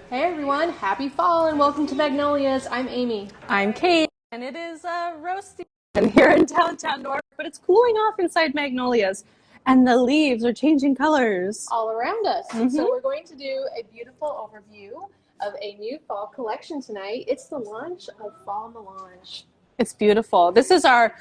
Hey everyone, happy fall and welcome to Magnolias. I'm Amy. I'm Kate, and it is roasty here in downtown North, but it's cooling off inside Magnolias, and the leaves are changing colors. All around us. So we're going to do a beautiful overview of a new fall collection tonight. It's the launch of Fall Melange. It's beautiful. This is our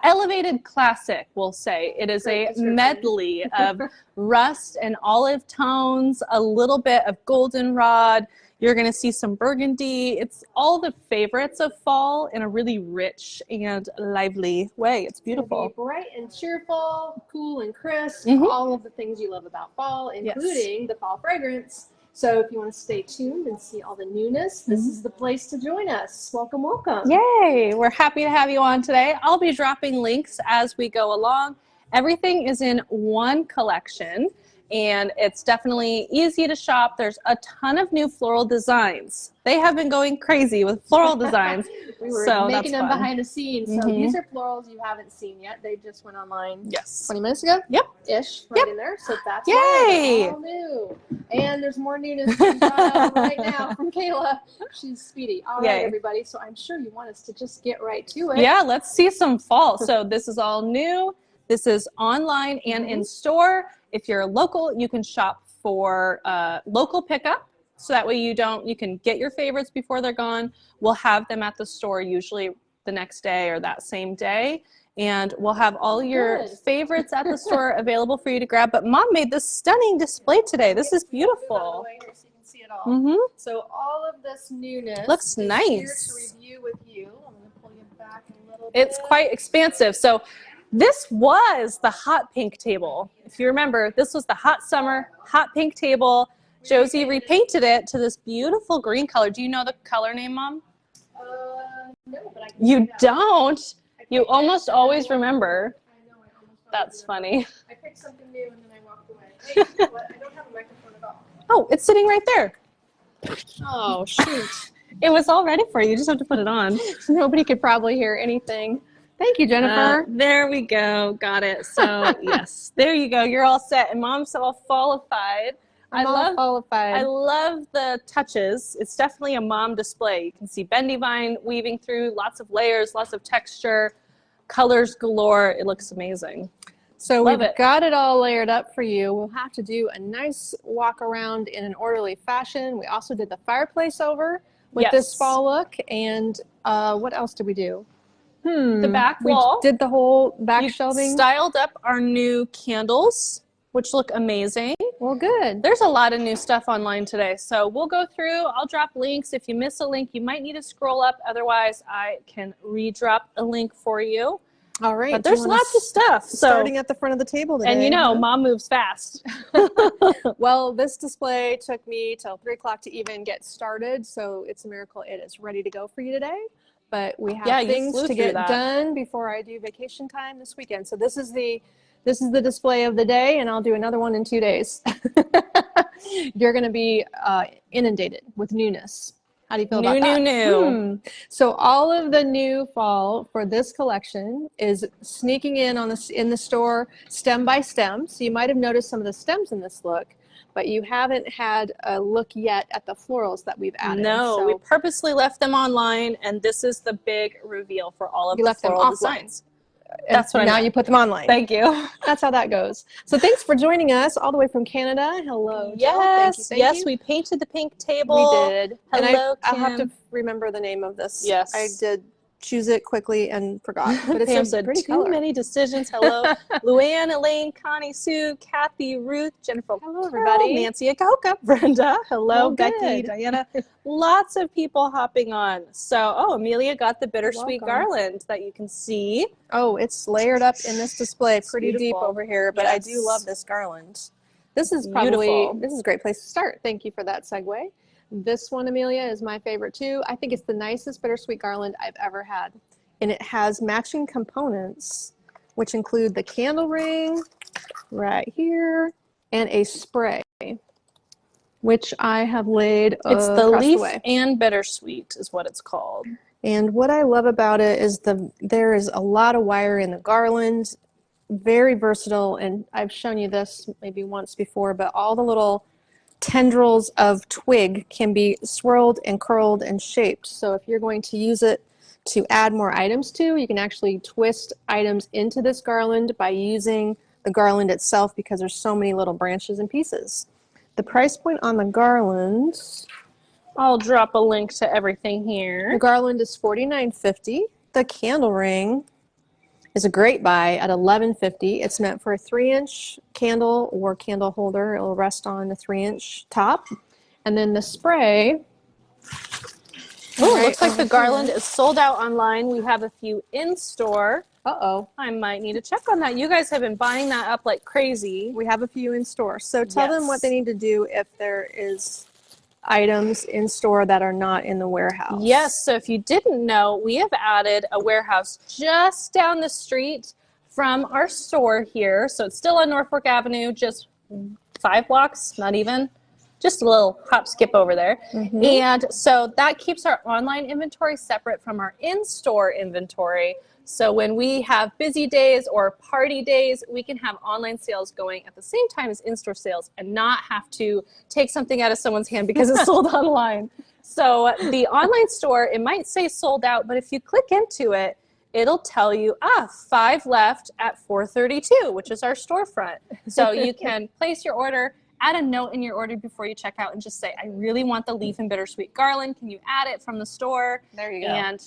elevated classic, we'll say. It is a medley of rust and olive tones, a little bit of goldenrod. You're going to see some burgundy. It's all the favorites of fall in a really rich and lively way. It's beautiful. It's bright and cheerful, cool and crisp, all of the things you love about fall, including the fall fragrance. So if you want to stay tuned and see all the newness, this is the place to join us. Welcome, welcome. Yay! We're happy to have you on today. I'll be dropping links as we go along. Everything is in one collection, and it's definitely easy to shop. There's a ton of new floral designs. They have been going crazy with floral designs. We were making them behind the scenes. So these are florals you haven't seen yet. They just went online 20 minutes ago. Yep. Ish, right in there. So that's Yay! all new. And there's more newness right now from Kayla. She's speedy. All right, everybody. So I'm sure you want us to just get right to it. Yeah, let's see some fall. So this is all new. This is online and in store. If you're local, you can shop for local pickup. So that way you can get your favorites before they're gone. We'll have them at the store usually the next day or that same day. And we'll have all your favorites at the store available for you to grab. But Mom made this stunning display today. This is beautiful. So you can see it all. So all of this newness looks nice. Here to review with you. I'm going to pull you back a little bit. It's quite expansive. So this was the hot pink table. If you remember, this was the hot summer, hot pink table. Josie repainted it to this beautiful green color. Do you know the color name, Mom? No, but I can You don't? You almost always remember. I know, I almost That's funny. I picked something new and then I walked away. Hey, you know what? I don't have a microphone at all. Oh, it's sitting right there. Oh, shoot. It was all ready for you. You just have to put it on. Nobody could probably hear anything. Thank you, Jennifer. There we go. Got it. So, yes. There you go. You're all set. And Mom's all fallified. I love the touches. It's definitely a mom display. You can see bendy vine weaving through, lots of layers, lots of texture, colors galore. It looks amazing. So we've got it all layered up for you. We'll have to do a nice walk around in an orderly fashion. We also did the fireplace over with this fall look. And what else did we do? The back wall. We did the whole back shelving. Styled up our new candles, which look amazing. Well, good. There's a lot of new stuff online today. So we'll go through. I'll drop links. If you miss a link, you might need to scroll up. Otherwise, I can re-drop a link for you. All right. But there's lots of stuff. Starting at the front of the table today. And you know, Mom moves fast. Well, this display took me till 3 o'clock to even get started. So it's a miracle it is ready to go for you today. But we have things to get done before I do vacation time this weekend. So this is the display of the day, and I'll do another one in 2 days. You're going to be inundated with newness. How do you feel about that? New. So all of the new fall for this collection is sneaking in in the store stem by stem. So you might have noticed some of the stems in this look, but you haven't had a look yet at the florals that we've added. No, we purposely left them online, and this is the big reveal for all of the floral designs. That's what now you put them online. Thank you. That's how that goes. So thanks for joining us all the way from Canada. Hello. Yes. Thank you. We painted the pink table. We did. Hello, I'll have to remember the name of this. Yes. I did choose it quickly and forgot. But it's Pam a said, pretty too color. many decisions. Hello. Luann, Elaine, Connie, Sue, Kathy, Ruth, Jennifer. Hello, everybody. Nancy, Akoka, Brenda. Hello, Oh, Becky, good. Diana. Lots of people hopping on. So, Amelia got the bittersweet garland that you can see. Oh, it's layered up in this display pretty deep beautiful. over here, but I do love this garland. This is this is a great place to start. Thank you for that segue. This one, Amelia, is my favorite too. I think it's the nicest bittersweet garland I've ever had. And it has matching components, which include the candle ring right here and a spray, which I have laid It's the across leaf the way. and bittersweet is what it's called. And what I love about it is there is a lot of wire in the garland, very versatile. And I've shown you this maybe once before, but all the little tendrils of twig can be swirled and curled and shaped. So if you're going to use it to add more items to, you can actually twist items into this garland by using the garland itself, because there's so many little branches and pieces. The price point on the garland, I'll drop a link to everything here. The garland is $49.50. The candle ring is a great buy at $11.50. It's meant for a 3-inch candle or candle holder. It'll rest on the 3-inch top. And then the spray. Oh, it looks like the garland is sold out online. We have a few in store. Uh-oh. I might need to check on that. You guys have been buying that up like crazy. We have a few in store. So tell them what they need to do if there is items in store that are not in the warehouse. Yes, so if you didn't know, we have added a warehouse just down the street from our store here. So it's still on Norfolk Avenue, just 5 blocks, not even, just a little hop skip over there. And so that keeps our online inventory separate from our in-store inventory. So when we have busy days or party days, we can have online sales going at the same time as in-store sales and not have to take something out of someone's hand because it's sold online. So the online store, it might say sold out, but if you click into it, it'll tell you, 5 left at 432, which is our storefront. So you can place your order, add a note in your order before you check out and just say, I really want the leaf and bittersweet garland. Can you add it from the store? There you go. And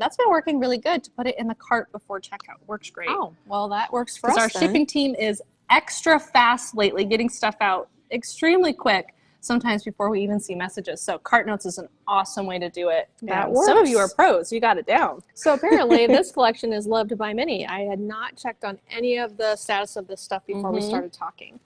that's been working really good to put it in the cart before checkout. Works great. Oh, well, that works for us. Because our shipping team is extra fast lately, getting stuff out extremely quick, sometimes before we even see messages. So cart notes is an awesome way to do it. That works. Some of you are pros. You got it down. So apparently this collection is loved by many. I had not checked on any of the status of this stuff before we started talking.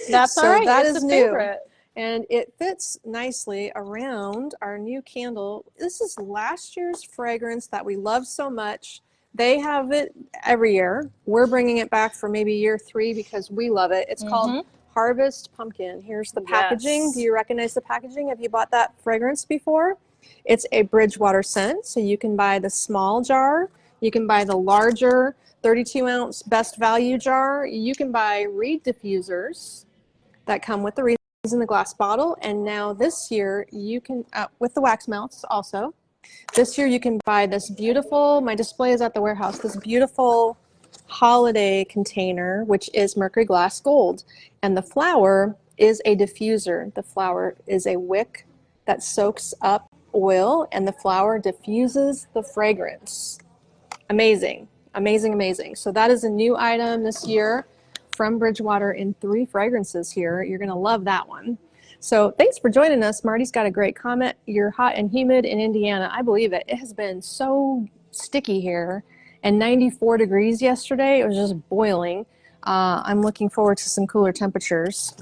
That's so all right. That it's is a new. Favorite. And it fits nicely around our new candle. This is last year's fragrance that we love so much. They have it every year. We're bringing it back for maybe year 3 because we love it. It's called Harvest Pumpkin. Here's the packaging. Yes. Do you recognize the packaging? Have you bought that fragrance before? It's a Bridgewater scent, so you can buy the small jar. You can buy the larger 32-ounce best value jar. You can buy reed diffusers that come with the reeds in the glass bottle. And now this year, you can, with the wax melts also, this year you can buy this beautiful, my display is at the warehouse, this beautiful holiday container, which is mercury glass gold. And the flower is a diffuser. The flower is a wick that soaks up oil, and the flower diffuses the fragrance. Amazing, amazing, amazing. So that is a new item this year from Bridgewater in 3 fragrances here. You're going to love that one. So thanks for joining us. Marty's got a great comment. You're hot and humid in Indiana. I believe it. It has been so sticky here. And 94 degrees yesterday. It was just boiling. I'm looking forward to some cooler temperatures.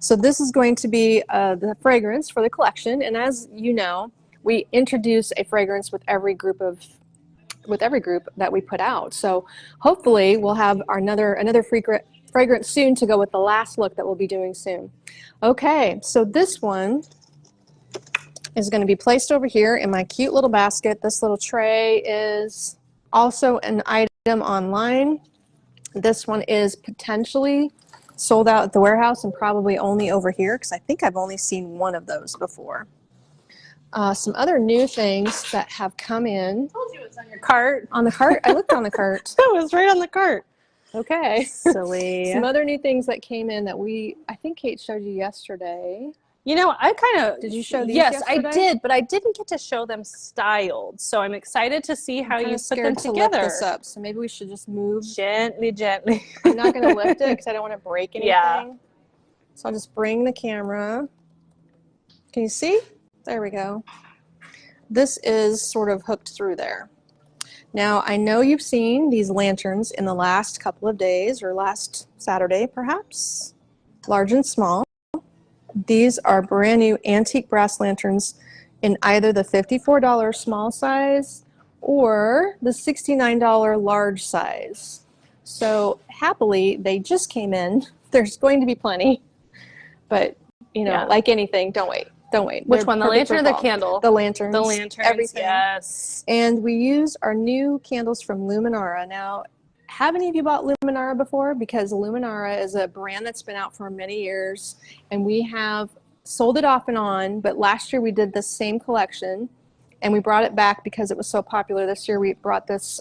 So this is going to be the fragrance for the collection. And as you know, we introduce a fragrance with every group that we put out. So hopefully we'll have another fragrance soon to go with the last look that we'll be doing soon. Okay, so this one is going to be placed over here in my cute little basket. This little tray is also an item online. This one is potentially sold out at the warehouse and probably only over here because I think I've only seen one of those before. Some other new things that have come in. I told you it's on your cart. On the cart? I looked on the cart. It was right on the cart. Okay. Silly. Some other new things that came in that I think Kate showed you yesterday. You know, I kind of... Did you show these Yes, yesterday? I did, but I didn't get to show them styled. So I'm excited to see how you put them together. Lift this up, so maybe we should just move. Gently, gently. I'm not going to lift it because I don't want to break anything. Yeah. So I'll just bring the camera. Can you see? There we go. This is sort of hooked through there. Now, I know you've seen these lanterns in the last couple of days, or last Saturday perhaps, large and small. These are brand new antique brass lanterns in either the $54 small size or the $69 large size. So happily, they just came in. There's going to be plenty, but you know, like anything, don't wait. Don't wait. Which one, the lantern or the candle? The lanterns. The lanterns, everything. yes. And we use our new candles from Luminara. Now, have any of you bought Luminara before? Because Luminara is a brand that's been out for many years, and we have sold it off and on, but last year we did this same collection, and we brought it back because it was so popular. This year we brought this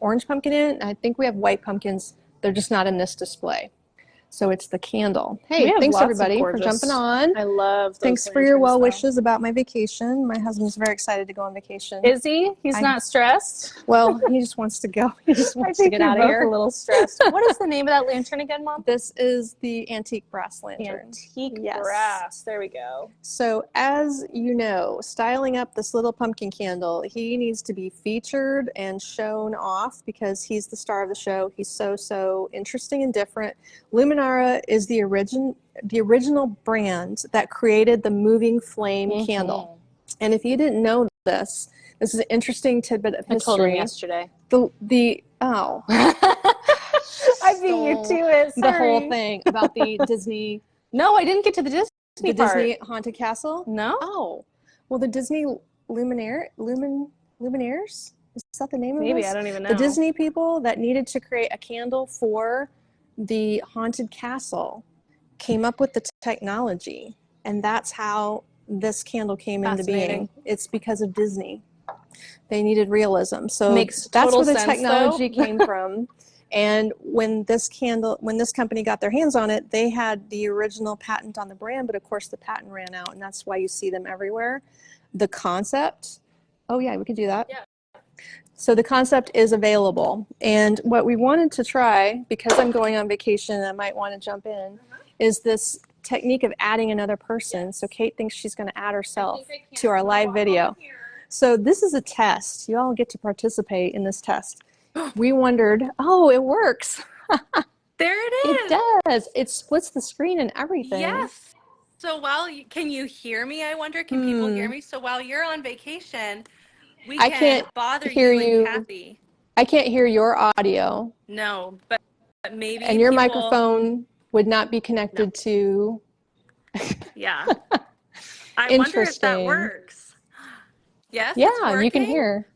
orange pumpkin in, and I think we have white pumpkins. They're just not in this display. So it's the candle. Hey, thanks everybody for jumping on. I love those. Thanks for your well wishes about my vacation. My husband's very excited to go on vacation. Is he? He's not stressed? Well, he just wants to go. He just wants to get out of here. A little stressed. What is the name of that lantern again, Mom? This is the antique brass lantern. Antique brass. There we go. So as you know, styling up this little pumpkin candle, he needs to be featured and shown off because he's the star of the show. He's so interesting and different. Luminara is the original brand that created the moving flame candle. And if you didn't know this is an interesting tidbit of history. I told him yesterday. I beat you to it. Sorry. The whole thing about the Disney. No, I didn't get to the Disney part. Disney Haunted Castle? No. Oh. Well, the Disney Luminaires? Is that the name of it? Maybe, I don't even know. The Disney people that needed to create a candle for the haunted castle came up with the technology, and that's how this candle came into being. It's because of Disney. They needed realism. So that's where the technology came from. And when this company got their hands on it, they had the original patent on the brand, but of course the patent ran out, and that's why you see them everywhere. The concept, oh yeah, we could do that. Yeah. So the concept is available. And what we wanted to try, because I'm going on vacation and I might want to jump in, is this technique of adding another person. Yes. So Kate thinks she's going to add herself to our live video. So this is a test. You all get to participate in this test. We wondered, oh, it works. There it is. It does. It splits the screen and everything. Yes. So can you hear me? I wonder, can people hear me? So while you're on vacation, I can't bother you and Kathy. I can't hear your audio. No, but maybe. And your microphone would not be connected to. Yeah. I wonder if that works. Yes. Yeah, you can hear.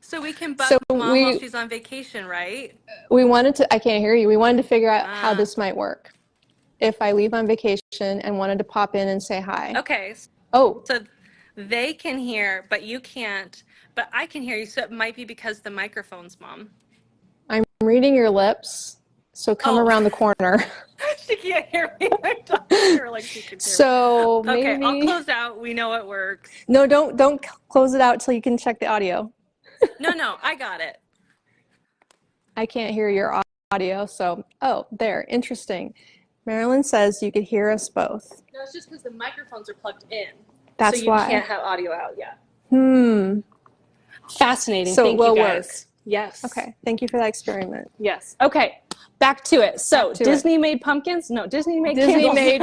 So we can bug Mom while she's on vacation, right? We wanted to. I can't hear you. We wanted to figure out how this might work. If I leave on vacation and wanted to pop in and say hi. Okay. Oh. So they can hear, but you can't. But I can hear you, so it might be because the microphone's, Mom. I'm reading your lips, so come around the corner. She can't hear me. I'm talking to her like she can hear me. So maybe... Okay, I'll close out. We know it works. No, don't close it out until you can check the audio. No, I got it. I can't hear your audio, so, there, interesting. Marilyn says you could hear us both. No, it's just because the microphones are plugged in. That's why. So you can't have audio out yet. Fascinating. So Thank you guys. Work. Yes. Okay. Thank you for that experiment. Yes. Okay. Back to it. So Disney made pumpkins? No, Disney made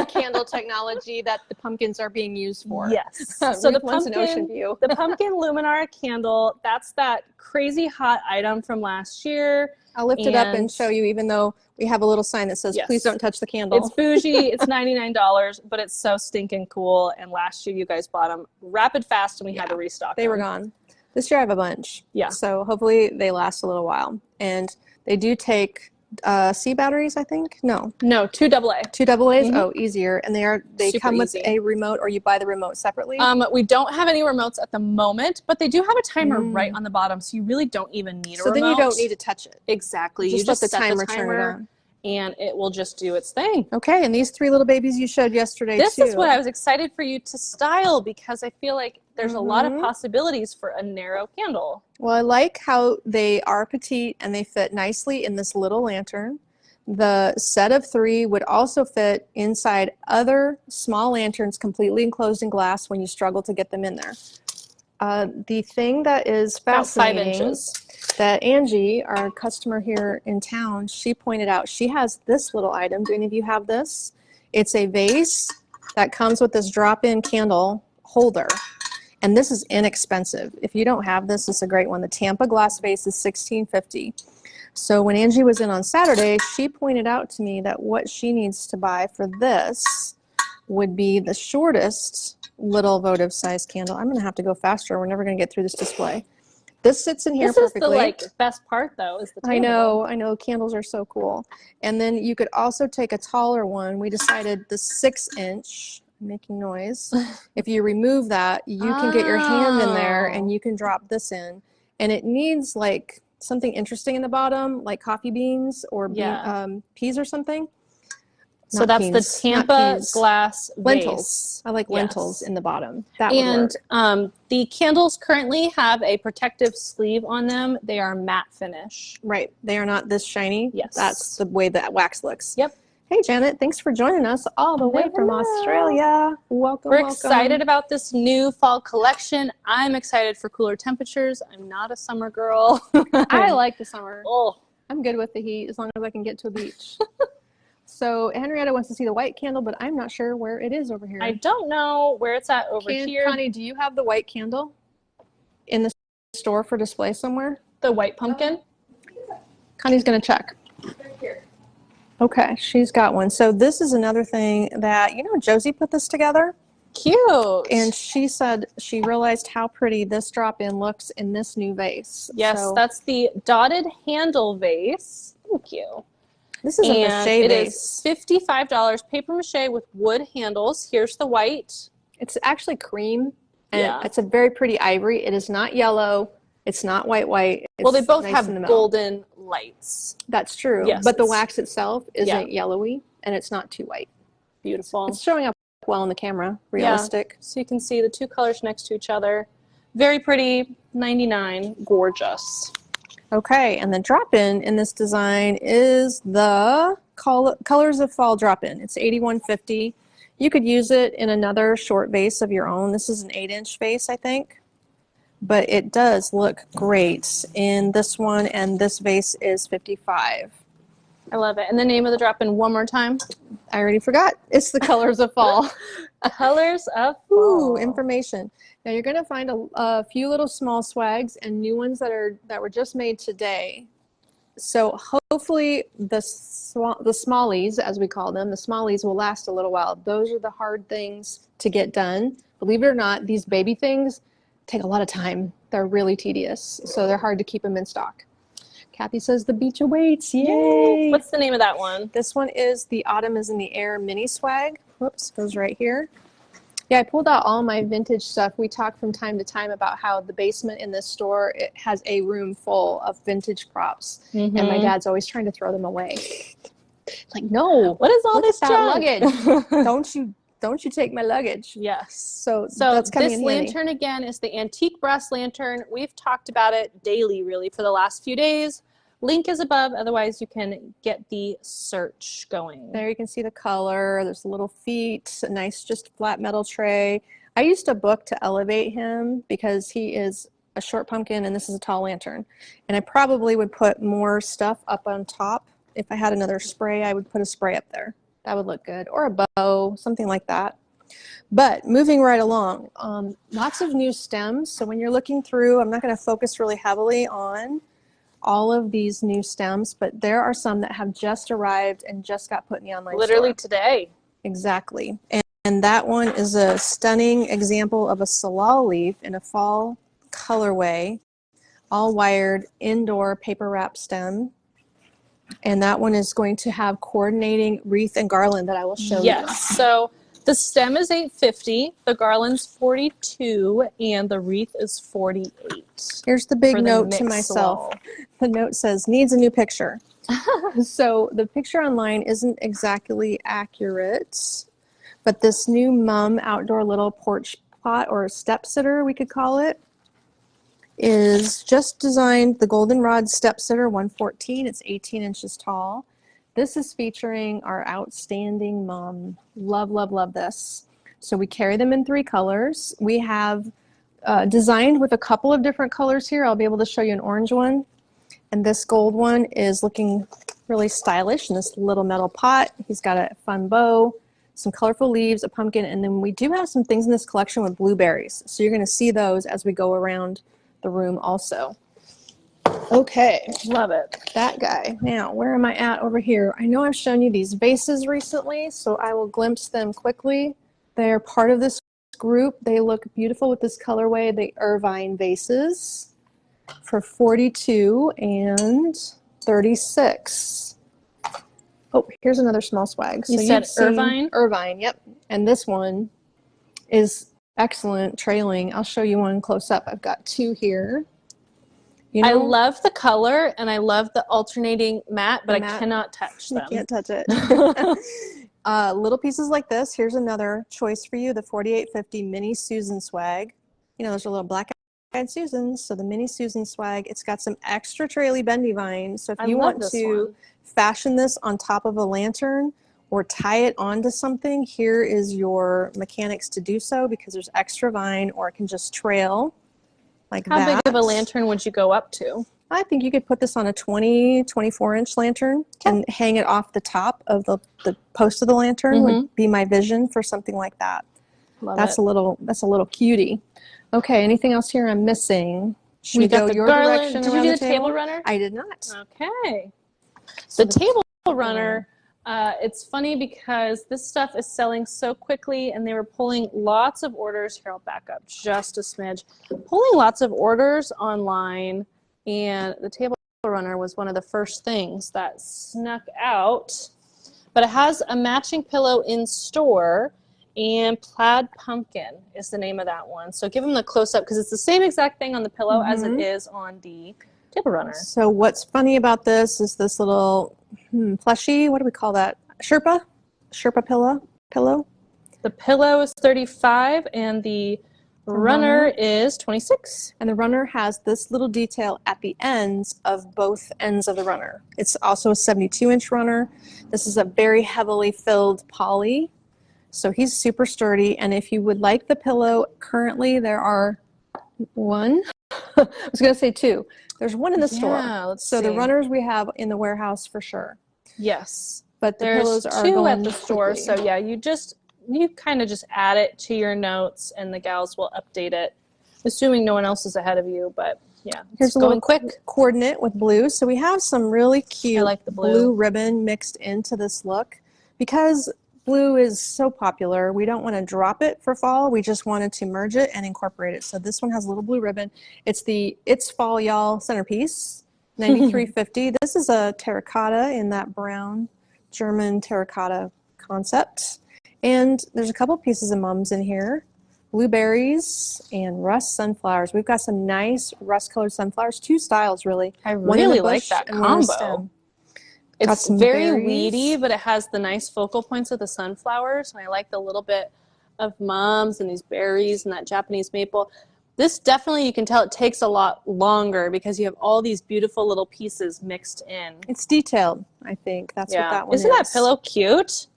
candle technology that the pumpkins are being used for. Yes. So the pumpkin Luminara candle, that's that crazy hot item from last year. I'll lift it up and show you, even though we have a little sign that says, please don't touch the candle. It's bougie. It's $99, but it's so stinking cool. And last year you guys bought them rapid fast and we had to restock them. They were gone. This year I have a bunch. Yeah. So hopefully they last a little while. And they do take C batteries, I think. No, 2 AA. 2 AA's. Oh, easier. And they Super come with easy. a remote, or you buy the remote separately. We don't have any remotes at the moment, but they do have a timer right on the bottom, so you really don't even need a remote. So then you don't need to touch it. Exactly. You just let the timer turn it on. And it will just do its thing. Okay, and these 3 little babies you showed yesterday, This is what I was excited for you to style, because I feel like there's a lot of possibilities for a narrow candle. Well, I like how they are petite and they fit nicely in this little lantern. The set of 3 would also fit inside other small lanterns completely enclosed in glass when you struggle to get them in there. The thing that is fascinating, about 5 inches. That Angie, our customer here in town, she pointed out, she has this little item. Do any of you have this? It's a vase that comes with this drop-in candle holder. And this is inexpensive. If you don't have this, it's a great one. The Tampa glass vase is $16.50. So when Angie was in on Saturday, she pointed out to me that what she needs to buy for this would be the shortest little votive size candle. I'm going to have to go faster. We're never going to get through this display. This sits in here perfectly. This is the like best part though, is the table. I know. Candles are so cool. And then you could also take a taller one. We decided the 6-inch, making noise. If you remove that, you can get your hand in there and you can drop this in. And it needs like something interesting in the bottom, like coffee beans or peas or something. So that's the Tampa glass lentils. I like lentils in the bottom. That would work. The candles currently have a protective sleeve on them. They are matte finish. Right. They are not this shiny. Yes. That's the way that wax looks. Yep. Hey, Janet. Thanks for joining us all the way from Australia. Welcome. We're excited about this new fall collection. I'm excited for cooler temperatures. I'm not a summer girl. I like the summer. I'm good with the heat as long as I can get to a beach. So Henrietta wants to see the white candle, but I'm not sure where it is over here. I don't know where it's at over here. Connie, do you have the white candle in the store for display somewhere? The white pumpkin? Connie's going to check. Right here. Okay, she's got one. So this is another thing that, Josie put this together. Cute. And she said she realized how pretty this drop-in looks in this new vase. Yes, that's the dotted handle vase. Thank you. This is a mache vase. It is $55, paper mache with wood handles. Here's the white. It's actually cream, and it's a very pretty ivory. It is not yellow. It's not white. Well, they both have golden lights. That's true. Yes, but the wax itself isn't yellowy, and it's not too white. Beautiful. It's showing up well on the camera. Realistic. Yeah. So you can see the two colors next to each other. Very pretty. $99. Gorgeous. Okay, and the drop-in in this design is the Colors of Fall drop-in. It's $81.50. You could use it in another short vase of your own. This is an 8-inch vase, I think. But it does look great in this one, and this vase is $55. I love it. And the name of the drop-in one more time? I already forgot. It's the Colors of Fall. Colors of Fall. Ooh, information. Now you're going to find a few little small swags and new ones that were just made today. So hopefully the smallies, as we call them, the smallies will last a little while. Those are the hard things to get done. Believe it or not, these baby things take a lot of time. They're really tedious, so they're hard to keep them in stock. Kathy says the beach awaits. Yay! What's the name of that one? This one is the Autumn is in the Air mini swag. Whoops, goes right here. Yeah, I pulled out all my vintage stuff. We talk from time to time about how the basement in this store, it has a room full of vintage props. And my dad's always trying to throw them away. Like, no. What is all this luggage? Don't you take my luggage. Yes. So that's coming this in lantern handy. again is the antique brass lantern. We've talked about it daily, really, for the last few days. Link is above. Otherwise, you can get the search going. There you can see the color. There's little feet, a nice just flat metal tray. I used a book to elevate him because he is a short pumpkin and this is a tall lantern. And I probably would put more stuff up on top. If I had another spray, I would put a spray up there. That would look good. Or a bow, something like that. But moving right along, lots of new stems. So when you're looking through, I'm not going to focus really heavily on all of these new stems, but there are some that have just arrived and just got put in the online Literally store. Today. Exactly. And that one is a stunning example of a salal leaf in a fall colorway, all wired indoor paper wrap stem. And that one is going to have coordinating wreath and garland that I will show you. Yes. So the stem is $8.50, the garland's $42, and the wreath is $48. Here's the big note to myself. wall. The note says, needs a new picture. So the picture online isn't exactly accurate, but this new mum outdoor little porch pot, or step sitter, we could call it, is just designed the goldenrod step sitter 114. It's 18 inches tall. This is featuring our outstanding mum. Love, love, love this. So we carry them in 3 colors. We have designed with a couple of different colors here. I'll be able to show you an orange one. And this gold one is looking really stylish in this little metal pot. He's got a fun bow, some colorful leaves, a pumpkin, and then we do have some things in this collection with blueberries. So you're going to see those as we go around the room also. Okay, love it. That guy. Now, where am I at over here? I know I've shown you these vases recently, so I will glimpse them quickly. They're part of this group. They look beautiful with this colorway, the Irvine vases. for $42 and $36. Oh, here's another small swag. You said Irvine? Irvine, yep. And this one is excellent trailing. I'll show you one close up. I've got two here. You know, I love the color and I love the alternating matte, but I cannot touch them. You can't touch it. Little pieces like this. Here's another choice for you, the 4850 Mini Susan swag. You know, those are little black-eyed Susans, so the Mini Susan swag. It's got some extra traily bendy vines. So if you want to fashion this on top of a lantern or tie it onto something, here is your mechanics to do so, because there's extra vine, or it can just trail like that. How big of a lantern would you go up to? I think you could put this on a 24-inch lantern and hang it off the top of the post of the lantern would be my vision for something like that. That's a little cutie. Okay, anything else here I'm missing? Should we go your direction? Did you do the table runner? I did not. Okay. The table runner, it's funny because this stuff is selling so quickly, and they were pulling lots of orders. Here, I'll back up just a smidge. Pulling lots of orders online, and the table runner was one of the first things that snuck out. But it has a matching pillow in store, and Plaid Pumpkin is the name of that one. So give them the close-up, because it's the same exact thing on the pillow as it is on the table runner. So what's funny about this is this little plushy, what do we call that? Sherpa pillow. The pillow is $35 and the runner is $26. And the runner has this little detail at the ends of both ends of the runner. It's also a 72-inch runner. This is a very heavily filled poly, so he's super sturdy. And if you would like the pillow, currently there are one. I was going to say two. There's one in the store. So the runners we have in the warehouse for sure. Yes. But there's pillows are two at the store. So yeah, you kind of just add it to your notes, and the gals will update it, assuming no one else is ahead of you. But yeah, here's a little quick coordinate with blue. So we have some really cute blue ribbon mixed into this look, because blue is so popular. We don't want to drop it for fall. We just wanted to merge it and incorporate it. So this one has a little blue ribbon. It's the It's Fall Y'all centerpiece, $93.50. This is a terracotta in that brown German terracotta concept. And there's a couple pieces of mums in here. Blueberries and rust sunflowers. We've got some nice rust-colored sunflowers. Two styles, really. I really like that combo. It's very weedy, but it has the nice focal points of the sunflowers. And I like the little bit of mums and these berries and that Japanese maple. This definitely, you can tell it takes a lot longer because you have all these beautiful little pieces mixed in. It's detailed, I think. That's what that one is. Isn't that pillow cute?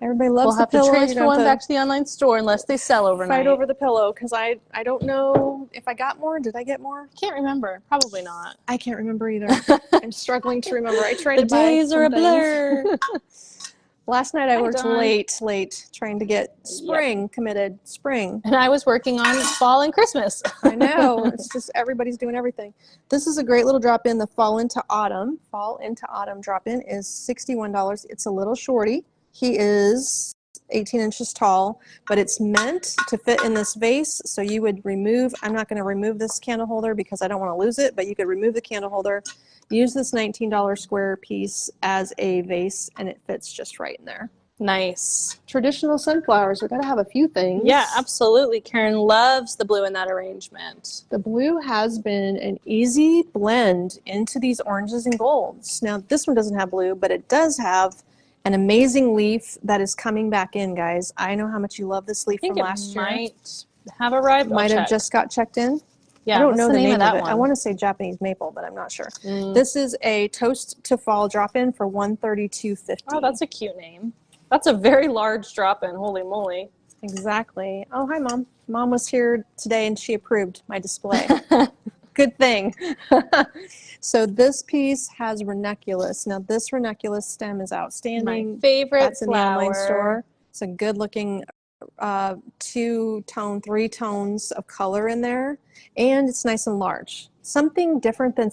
Everybody loves the We'll pillow. have to transfer one back to the online store unless they sell overnight. Fight over the pillow, because I don't know if I got more. Did I get more? I can't remember. Probably not. I can't remember either. I'm struggling to remember. I tried to buy the days are a blur. Last night I worked late trying to get spring committed. Spring. And I was working on fall and Christmas. I know. It's just everybody's doing everything. This is a great little drop-in. The Fall into Autumn drop-in is $61. It's a little shorty. He is 18 inches tall, but it's meant to fit in this vase. So you would remove, I'm not going to remove this candle holder because I don't want to lose it, but you could remove the candle holder, use this $19 square piece as a vase, and it fits just right in there. Nice. Traditional sunflowers. We've got to have a few things. Yeah, absolutely. Karen loves the blue in that arrangement. The blue has been an easy blend into these oranges and golds. Now, this one doesn't have blue, but it does have an amazing leaf that is coming back in, guys. I know how much you love this leaf from last year. Might have arrived. Might have just got checked in. Yeah, I don't know the name of that it. one. I want to say Japanese maple, but I'm not sure. This is a Toast to Fall drop-in for $132.50. Oh, that's a cute name. That's a very large drop-in. Holy moly. Exactly. Oh, hi, Mom. Mom was here today, and she approved my display. Good thing. So this piece has ranunculus. Now, this ranunculus stem is outstanding. My favorite That's in the online store. It's a good-looking 2-tone, 3 tones of color in there, and it's nice and large. Something different than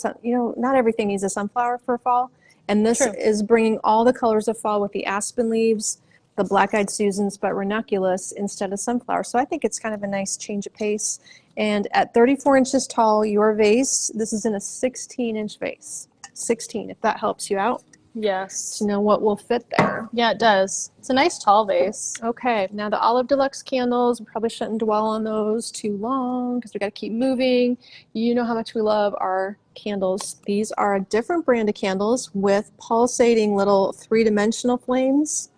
not everything needs a sunflower for fall, and this is bringing all the colors of fall with the aspen leaves, the black-eyed Susans, but ranunculus instead of sunflower. So I think it's kind of a nice change of pace, And at 34 inches tall, your vase, this is in a 16-inch vase. 16, if that helps you out. Yes. To know what will fit there. Yeah, it does. It's a nice tall vase. Okay, now the Olive Deluxe candles, we probably shouldn't dwell on those too long because we got to keep moving. You know how much we love our candles. These are a different brand of candles with pulsating little three-dimensional flames,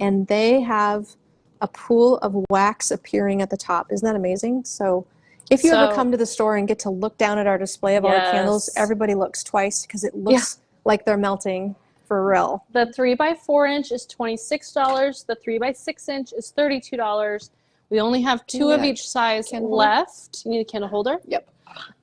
and they have a pool of wax appearing at the top. Isn't that amazing? So if you ever come to the store and get to look down at our display of all the candles, everybody looks twice because it looks like they're melting. For real. The 3x4 inch is $26. The 3x6 inch is $32. We only have 2 of each size left. You need a candle holder? Yep.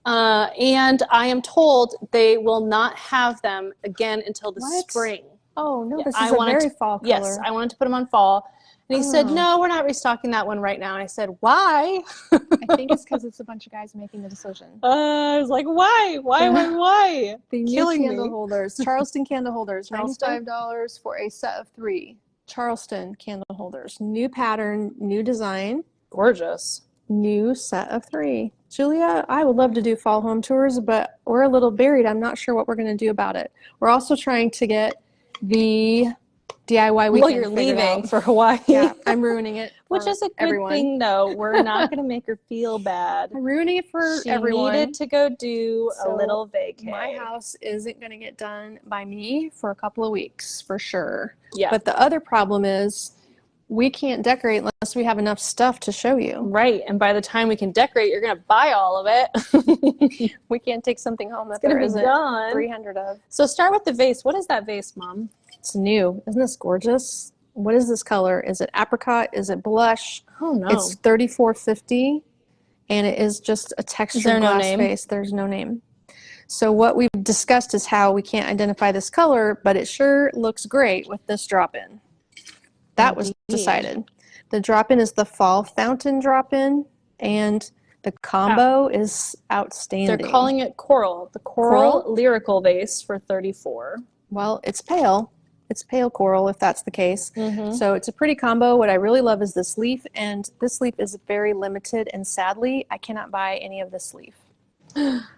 And I am told they will not have them again until the spring. Oh, no, this is a very fall color. Yes, I wanted to put them on fall. And he said, no, we're not restocking that one right now. And I said, why? I think it's because it's a bunch of guys making the decision. I was like, why? Why? The new candle holders, Charleston candle holders, $95 for a set of 3. Charleston candle holders. New pattern, new design. Gorgeous. New set of 3. Julia, I would love to do fall home tours, but we're a little buried. I'm not sure what we're going to do about it. We're also trying to get the DIY weekend. Well, you're leaving for Hawaii. Yeah, I'm ruining it. Which is a good thing, though. We're not going to make her feel bad. I'm ruining it for everyone. She needed to go do a little vacay. My house isn't going to get done by me for a couple of weeks, for sure. Yeah. But the other problem is we can't decorate unless we have enough stuff to show you. Right. And by the time we can decorate, you're going to buy all of it. We can't take something home that there isn't 300 of. So start with the vase. What is that vase, Mom? It's new. Isn't this gorgeous? What is this color? Is it apricot? Is it blush? Oh, no. It's $34.50, and it is just a textured glass vase. There's no name. So what we've discussed is how we can't identify this color, but it sure looks great with this drop-in. That was decided. The drop-in is the fall fountain drop-in, and the combo is outstanding. They're calling it coral. The coral lyrical vase for $34. Well, it's pale. It's pale coral, if that's the case. So it's a pretty combo. What I really love is this leaf, and this leaf is very limited, and sadly, I cannot buy any of this leaf,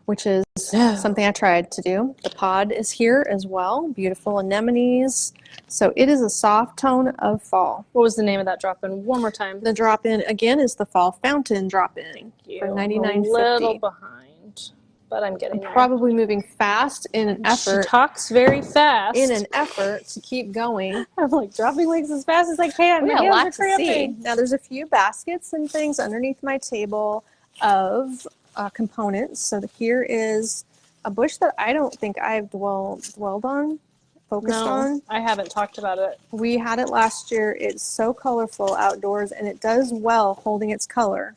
which is something I tried to do. The pod is here as well. Beautiful anemones. So it is a soft tone of fall. What was the name of that drop-in? One more time. The drop-in, again, is the fall fountain drop-in for $99.50. A little behind, but I'm getting there. Probably moving fast in an effort. She talks very fast. In an effort to keep going. I'm like dropping legs as fast as I can. We got a lot to see. Now there's a few baskets and things underneath my table of components. So here is a bush that I don't think I've dwelled on, focused on. I haven't talked about it. We had it last year. It's so colorful outdoors, and it does well holding its color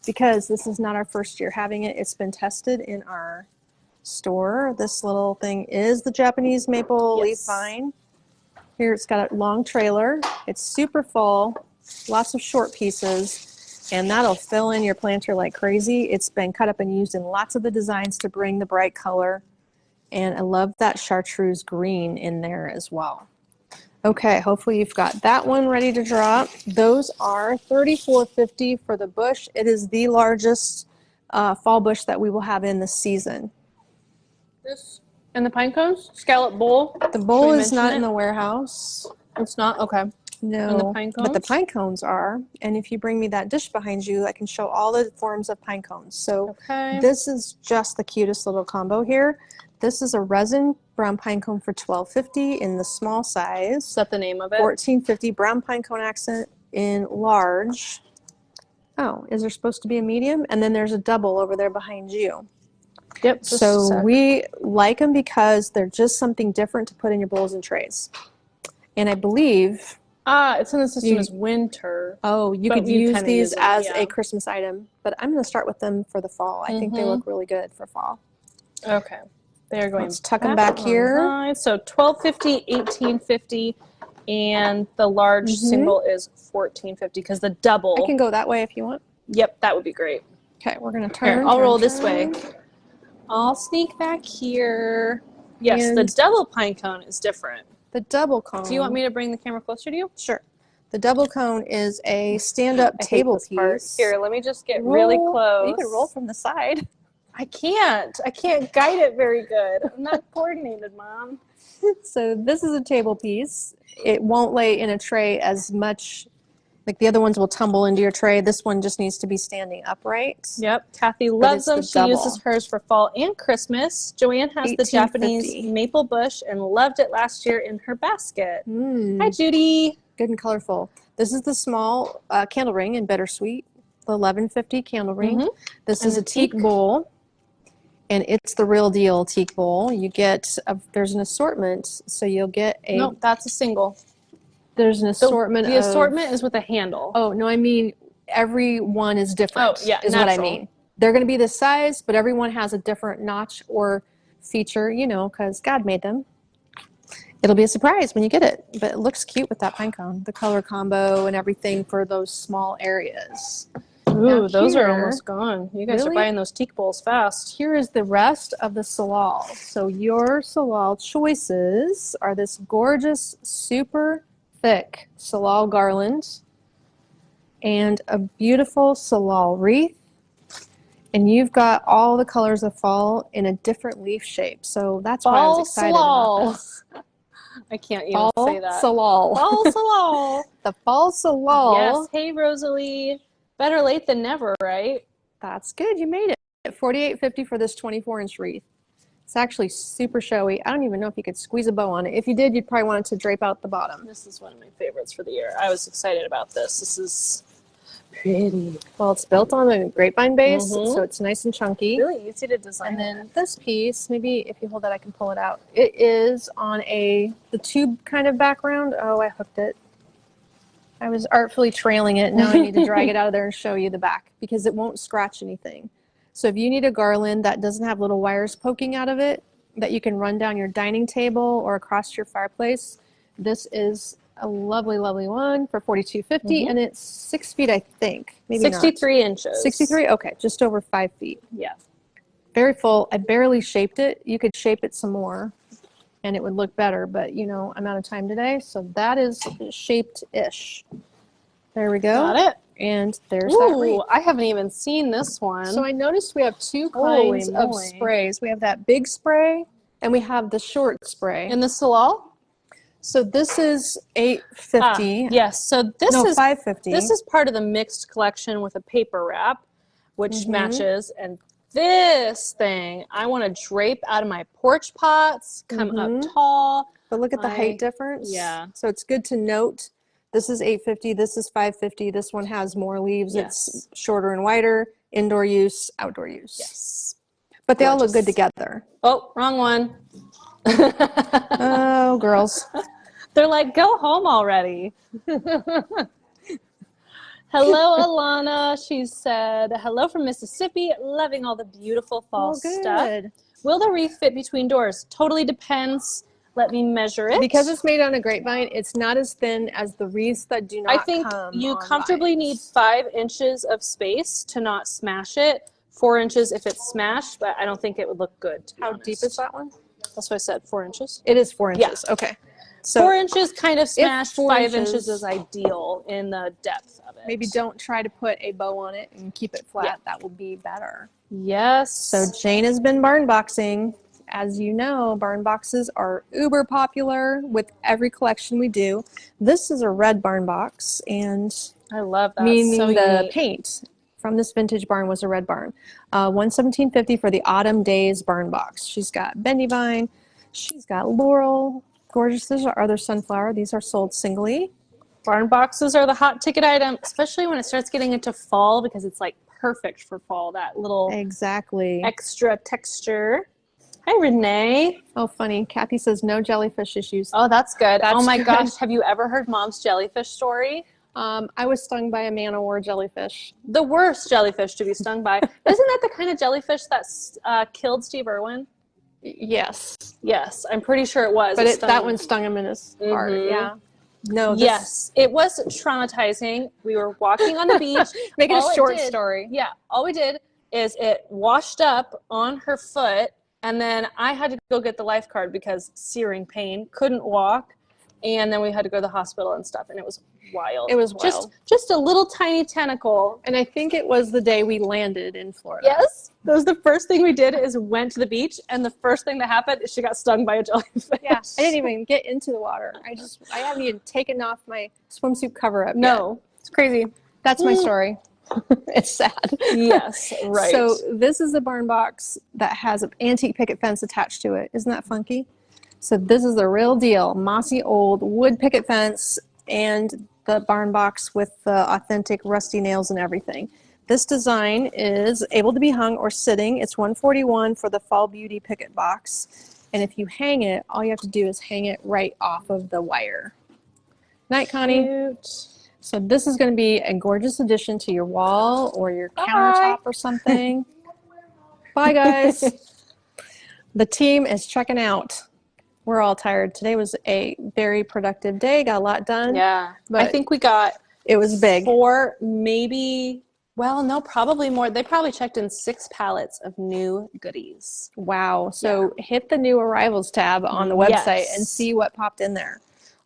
because this is not our first year having it. It's been tested in our store. This little thing is the Japanese maple leaf vine. Here it's got a long trailer. It's super full, lots of short pieces. And that'll fill in your planter like crazy. It's been cut up and used in lots of the designs to bring the bright color. And I love that chartreuse green in there as well. Okay, hopefully you've got that one ready to drop. Those are $34.50 for the bush. It is the largest fall bush that we will have in this season. This and the pine cones? Scallop bowl? The bowl is not in the warehouse. It's not? Okay. No, and the pine cones? But the pine cones are. And if you bring me that dish behind you, I can show all the forms of pine cones. So this is just the cutest little combo here. This is a resin brown pine cone for $12.50 in the small size. Is that the name of it? $14.50 brown pine cone accent in large. Oh, is there supposed to be a medium? And then there's a double over there behind you. Yep. So we like them because they're just something different to put in your bowls and trays. And I believe... it's in the system as winter. Oh, you could use these as a Christmas item. But I'm going to start with them for the fall. I think they look really good for fall. Okay. They're going Let's tuck them back here. So $12.50, $18.50, and the large single is $14.50 because the double. I can go that way if you want. Yep, that would be great. Okay, we're going to turn. I'll roll this way. I'll sneak back here. Yes, the double pine cone is different. The double cone. Do you want me to bring the camera closer to you? Sure. The double cone is a stand-up table piece. Here, let me just get really close. You can roll from the side. I can't guide it very good. I'm not coordinated, Mom. So this is a table piece. It won't lay in a tray as much, like the other ones will tumble into your tray. This one just needs to be standing upright. Yep, Kathy loves them. She uses hers for fall and Christmas. Joanne has the Japanese maple bush and loved it last year in her basket. Hi, Judy. Good and colorful. This is the small candle ring in Bittersweet, the 1150 candle ring. This is a teak bowl. And it's the real deal teak bowl. You get, there's an assortment, so you'll get a... Nope, that's a single. There's an assortment The assortment is with a handle. Oh, no, I mean, every one is different. Oh, yeah, is what I mean. They're going to be the size, but everyone has a different notch or feature, you know, because God made them. It'll be a surprise when you get it, but it looks cute with that pine cone. The color combo and everything for those small areas. Ooh, those are almost gone. You guys are buying those teak bowls fast. Here is the rest of the salal. So your salal choices are this gorgeous, super thick salal garland and a beautiful salal wreath. And you've got all the colors of fall in a different leaf shape. So that's why I was excited about this. I can't even say that. Salal. Fall salal. The fall salal. Yes. Hey, Rosalie. Better late than never, right? That's good. You made it. $48.50 for this 24-inch wreath. It's actually super showy. I don't even know if you could squeeze a bow on it. If you did, you'd probably want it to drape out the bottom. This is one of my favorites for the year. I was excited about this. This is pretty. Well, it's built on a grapevine base, so it's nice and chunky. Really easy to design. And then this piece, maybe if you hold that, I can pull it out. It is on the tube kind of background. Oh, I hooked it. I was artfully trailing it. Now I need to drag it out of there and show you the back because it won't scratch anything. So if you need a garland that doesn't have little wires poking out of it that you can run down your dining table or across your fireplace, this is a lovely, lovely one for $42.50, and it's 6 feet, I think. Maybe 63 inches. 63? Okay, just over 5 feet. Yeah. Very full. I barely shaped it. You could shape it some more and it would look better, but you know, I'm out of time today, so that is shaped-ish. There we go. Got it. And there's that wreath. I haven't even seen this one. So I noticed we have two kinds of sprays. We have that big spray and we have the short spray. In the salal? So this is $8.50. Yes. So this is $5.50. This is part of the mixed collection with a paper wrap, which matches. And this thing, I want to drape out of my porch pots, come up tall. But look at the height difference. Yeah. So it's good to note. This is $8.50. This is $5.50. This one has more leaves. Yes. It's shorter and wider. Indoor use, outdoor use. Yes. But they all look good together. Oh, wrong one. Oh, girls. They're like, go home already. Hello, Alana. She said, hello from Mississippi. Loving all the beautiful fall stuff. Will the wreath fit between doors? Totally depends. Let me measure it. Because it's made on a grapevine, it's not as thin as the wreaths that do not come I think you on comfortably vines. need 5 inches of space to not smash it. 4 inches if it's smashed, but I don't think it would look good. How deep is that one? That's what I said, 4 inches. It is 4 inches. Yeah. Okay. So 4 inches kind of smashed, 5 inches is ideal in the depth of it. Maybe don't try to put a bow on it and keep it flat. Yeah. That will be better. Yes. So Jane has been barn boxing. As you know, barn boxes are uber popular with every collection we do. This is a red barn box, and I love that. Meaning so the paint from this vintage barn was a red barn. $117.50 for the Autumn Days barn box. She's got bendy vine. She's got laurel. Gorgeous. These are other sunflower. These are sold singly. Barn boxes are the hot ticket item, especially when it starts getting into fall because it's like perfect for fall. That little extra texture. Hi, Renee. Oh, funny. Kathy says no jellyfish issues. Oh, that's good. Oh my gosh. Have you ever heard Mom's jellyfish story? I was stung by a man-o-war jellyfish. The worst jellyfish to be stung by. Isn't that the kind of jellyfish that killed Steve Irwin? Yes. Yes, I'm pretty sure it was. But that one stung him in his heart. Yeah. No. Yes, it was traumatizing. We were walking on the beach. Make it a short story. Yeah. All we did is it washed up on her foot, and then I had to go get the lifeguard because searing pain, couldn't walk. And then we had to go to the hospital and stuff, and it was wild. It was wild. Just a little tiny tentacle. And I think it was the day we landed in Florida. Yes. That was the first thing we did is went to the beach, and the first thing that happened is she got stung by a jellyfish. Yeah, I didn't even get into the water. I haven't even taken off my swimsuit cover-up No. yet. It's crazy. That's my story. It's sad. Yes, right. So this is a barn box that has an antique picket fence attached to it. Isn't that funky? So this is the real deal. Mossy old wood picket fence and the barn box with the authentic rusty nails and everything. This design is able to be hung or sitting. It's $141 for the Fall Beauty picket box. And if you hang it, all you have to do is hang it right off of the wire. Night, Connie. Cute. So this is going to be a gorgeous addition to your wall or your countertop or something. Bye, guys. The team is checking out. We're all tired. Today was a very productive day. Got a lot done. Yeah. But I think we got it was big. 4, maybe, well, no, probably more. They probably checked in 6 pallets of new goodies. Wow. So hit the new arrivals tab on the website and see what popped in there.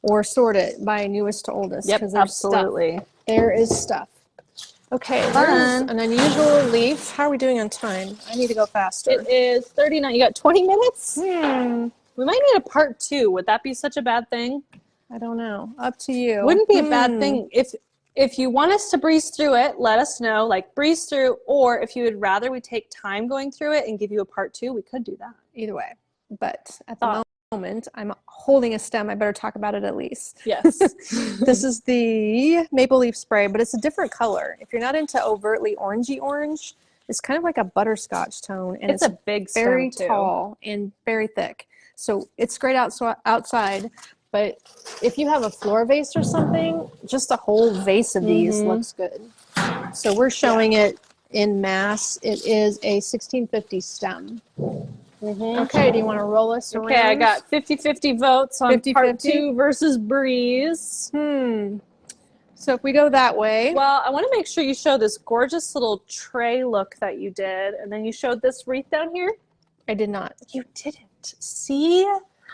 Or sort it by newest to oldest. Yep, absolutely. There is stuff. Okay, there's an unusual leaf. How are we doing on time? I need to go faster. It is 39. You got 20 minutes? We might need a part 2. Would that be such a bad thing? I don't know. Up to you. Wouldn't be a bad thing. If you want us to breeze through it, let us know. Like breeze through, or if you would rather we take time going through it and give you a part 2, we could do that. Either way. But at the moment, I'm holding a stem. I better talk about it at least. Yes. This is the maple leaf spray, but it's a different color. If you're not into overtly orangey orange, it's kind of like a butterscotch tone, and it's a big stem very too. tall and very thick. So it's great outside, but if you have a floor vase or something, just a whole vase of these looks good. So we're showing it in mass. It is a 1650 stem. Okay, do you want to roll us around? Okay, I got 50-50 votes on part 2 versus breeze. So if we go that way. Well, I want to make sure you show this gorgeous little tray look that you did, and then you showed this wreath down here. I did not. You didn't. See?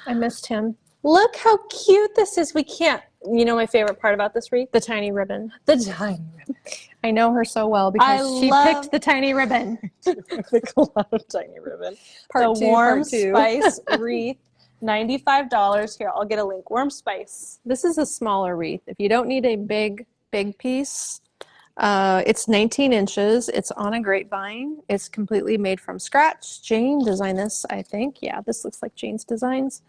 I missed him. Look how cute this is. We can't. You know my favorite part about this wreath? The tiny ribbon. The tiny ribbon. I know her so well because she picked the tiny ribbon. I pick a lot of tiny ribbon. Part the 2, warm part 2. spice wreath, $95. Here, I'll get a link. Warm spice. This is a smaller wreath. If you don't need a big piece, it's 19 inches. It's on a grapevine. It's completely made from scratch. Jane designed this, I think. Yeah, this looks like Jane's designs.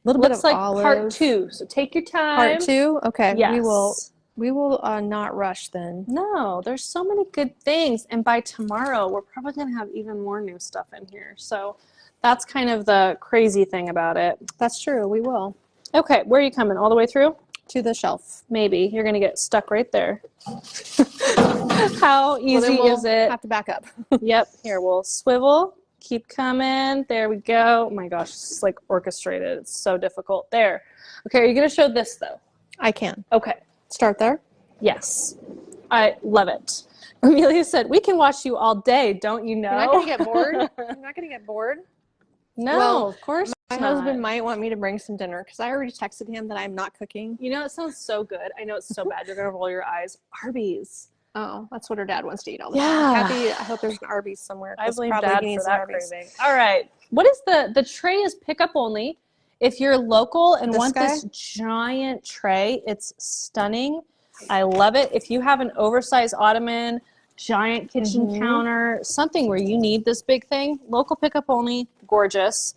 A little bit of olive. Part 2. So take your time. Part 2? Okay. Yes. We will not rush then. No, there's so many good things. And by tomorrow, we're probably going to have even more new stuff in here. So that's kind of the crazy thing about it. That's true. We will. Okay. Where are you coming? All the way through? To the shelf. Maybe. You're going to get stuck right there. How easy is it? Have to back up. Yep. Here, we'll swivel. Keep coming. There we go. Oh my gosh. It's like orchestrated. It's so difficult. There. Okay. Are you going to show this though? I can. Okay. Start there? Yes. I love it. Amelia said, we can watch you all day, don't you know? You're not going to get bored? I'm not going to get bored? No, well, of course my husband might want me to bring some dinner because I already texted him that I'm not cooking. You know, it sounds so good. I know it's so bad. You're going to roll your eyes. Arby's. Oh, that's what her dad wants to eat all the time. Kathy, I hope there's an Arby's somewhere. I blame Dad for that craving. All right. What is the tray is pickup only. If you're local and want this giant tray, it's stunning. I love it. If you have an oversized ottoman, giant kitchen counter, something where you need this big thing, local pickup only, gorgeous.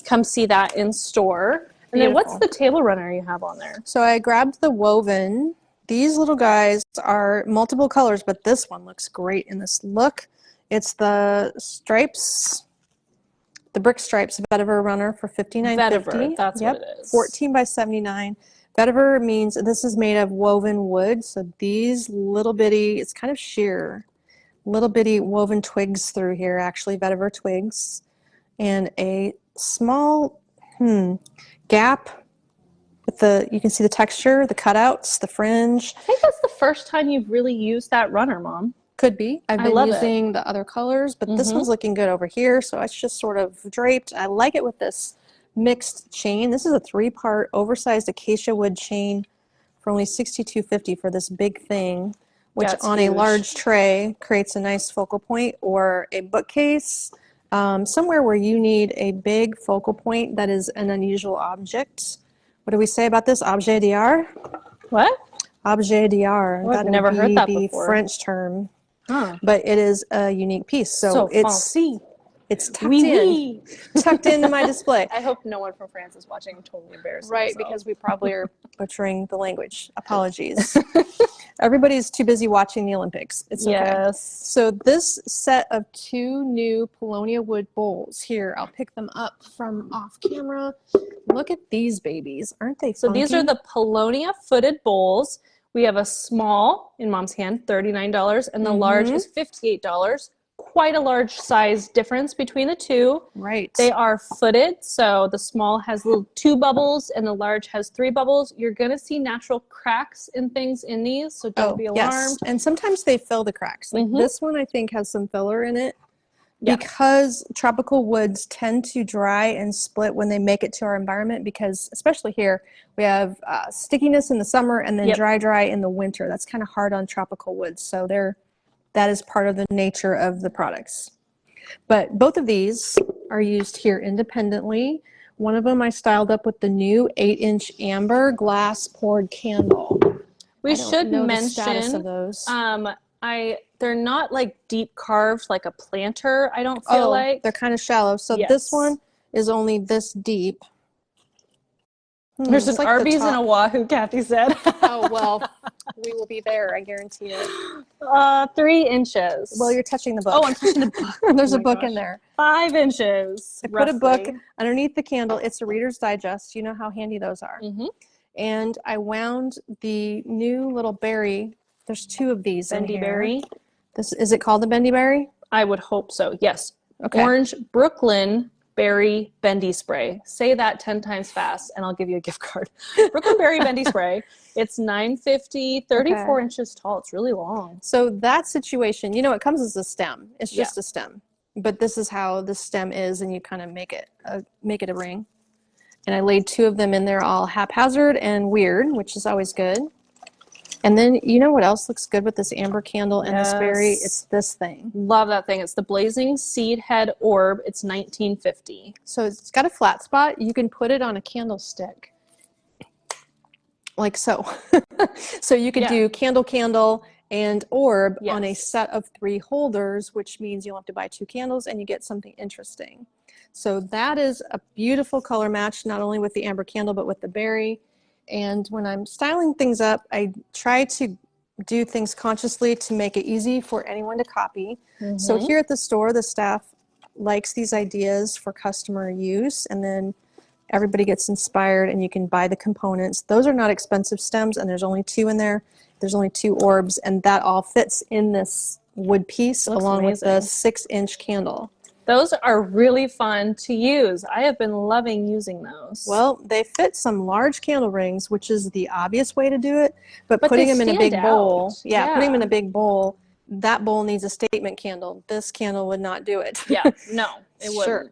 Come see that in store. And then what's the table runner you have on there? So I grabbed the woven. These little guys are multiple colors, but this one looks great in this look. It's the stripes. The brick stripes vetiver runner for $59.50. That's what it is. 14 by 79. Vetiver means this is made of woven wood. So these little bitty, it's kind of sheer, little bitty woven twigs through here, actually vetiver twigs, and a small gap with you can see the texture, the cutouts, the fringe. I think that's the first time you've really used that runner, Mom. Could be. I've been using the other colors, but this one's looking good over here. So it's just sort of draped. I like it with this mixed chain. This is a 3-part oversized acacia wood chain for only $62.50 for this big thing, which on huge. A large tray creates a nice focal point, or a bookcase, somewhere where you need a big focal point that is an unusual object. What do we say about this? Objet d'art? What? Objet d'art. I've never heard that the before. French term. Huh. But it is a unique piece. So it's tucked tucked into my display. I hope no one from France is watching. I'm totally embarrassed. Right, because we probably are butchering the language. Apologies. Everybody's too busy watching the Olympics. It's okay. Yes. So this set of 2 new Paulownia wood bowls here, I'll pick them up from off camera. Look at these babies. Aren't they funky? So these are the Paulownia footed bowls. We have a small in Mom's hand, $39, and the large is $58. Quite a large size difference between the two. Right. They are footed, so the small has little 2 bubbles and the large has 3 bubbles. You're going to see natural cracks and things in these, so don't be alarmed. Yes. And sometimes they fill the cracks. Like this one, I think, has some filler in it. Yeah. Because tropical woods tend to dry and split when they make it to our environment, because especially here we have stickiness in the summer and then dry in the winter. That's kind of hard on tropical woods. So that is part of the nature of the products. But both of these are used here independently. One of them I styled up with the new 8-inch amber glass poured candle. We should mention the status of those. They're not like deep carved like a planter, I don't feel like. They're kind of shallow. So this one is only this deep. There's an like Arby's and a Wahoo, Kathy said. Oh, well, we will be there, I guarantee it. 3 inches. Well, you're touching the book. Oh, I'm touching the book. There's a book in there. 5 inches. I put a book underneath the candle. It's a Reader's Digest. You know how handy those are. And I wound the new little berry. There's 2 of these in here. Bendy berry. Is it called the Bendy berry? I would hope so, yes. Okay. Orange Brooklyn Berry Bendy Spray. Say that 10 times fast and I'll give you a gift card. Brooklyn Berry Bendy Spray. It's $9.50, 34 inches tall. It's really long. So that situation, it comes as a stem. It's just a stem. But this is how the stem is, and you kind of make it a ring. And I laid 2 of them in there all haphazard and weird, which is always good. And then, you know what else looks good with this amber candle and this berry? It's this thing. Love that thing. It's the Blazing Seed Head Orb. It's $19.50. So it's got a flat spot. You can put it on a candlestick. Like so. So you could do candle, and orb on a set of 3 holders, which means you'll have to buy 2 candles and you get something interesting. So that is a beautiful color match, not only with the amber candle, but with the berry. And when I'm styling things up, I try to do things consciously to make it easy for anyone to copy. So here at the store, the staff likes these ideas for customer use, and then everybody gets inspired and you can buy the components. Those are not expensive stems, and there's only 2 in there. There's only 2 orbs, and that all fits in this wood piece along with the 6-inch candle. Those are really fun to use. I have been loving using those. Well, they fit some large candle rings, which is the obvious way to do it, but putting them in a big bowl, putting them in a big bowl, that bowl needs a statement candle. This candle would not do it. No, it wouldn't. Sure.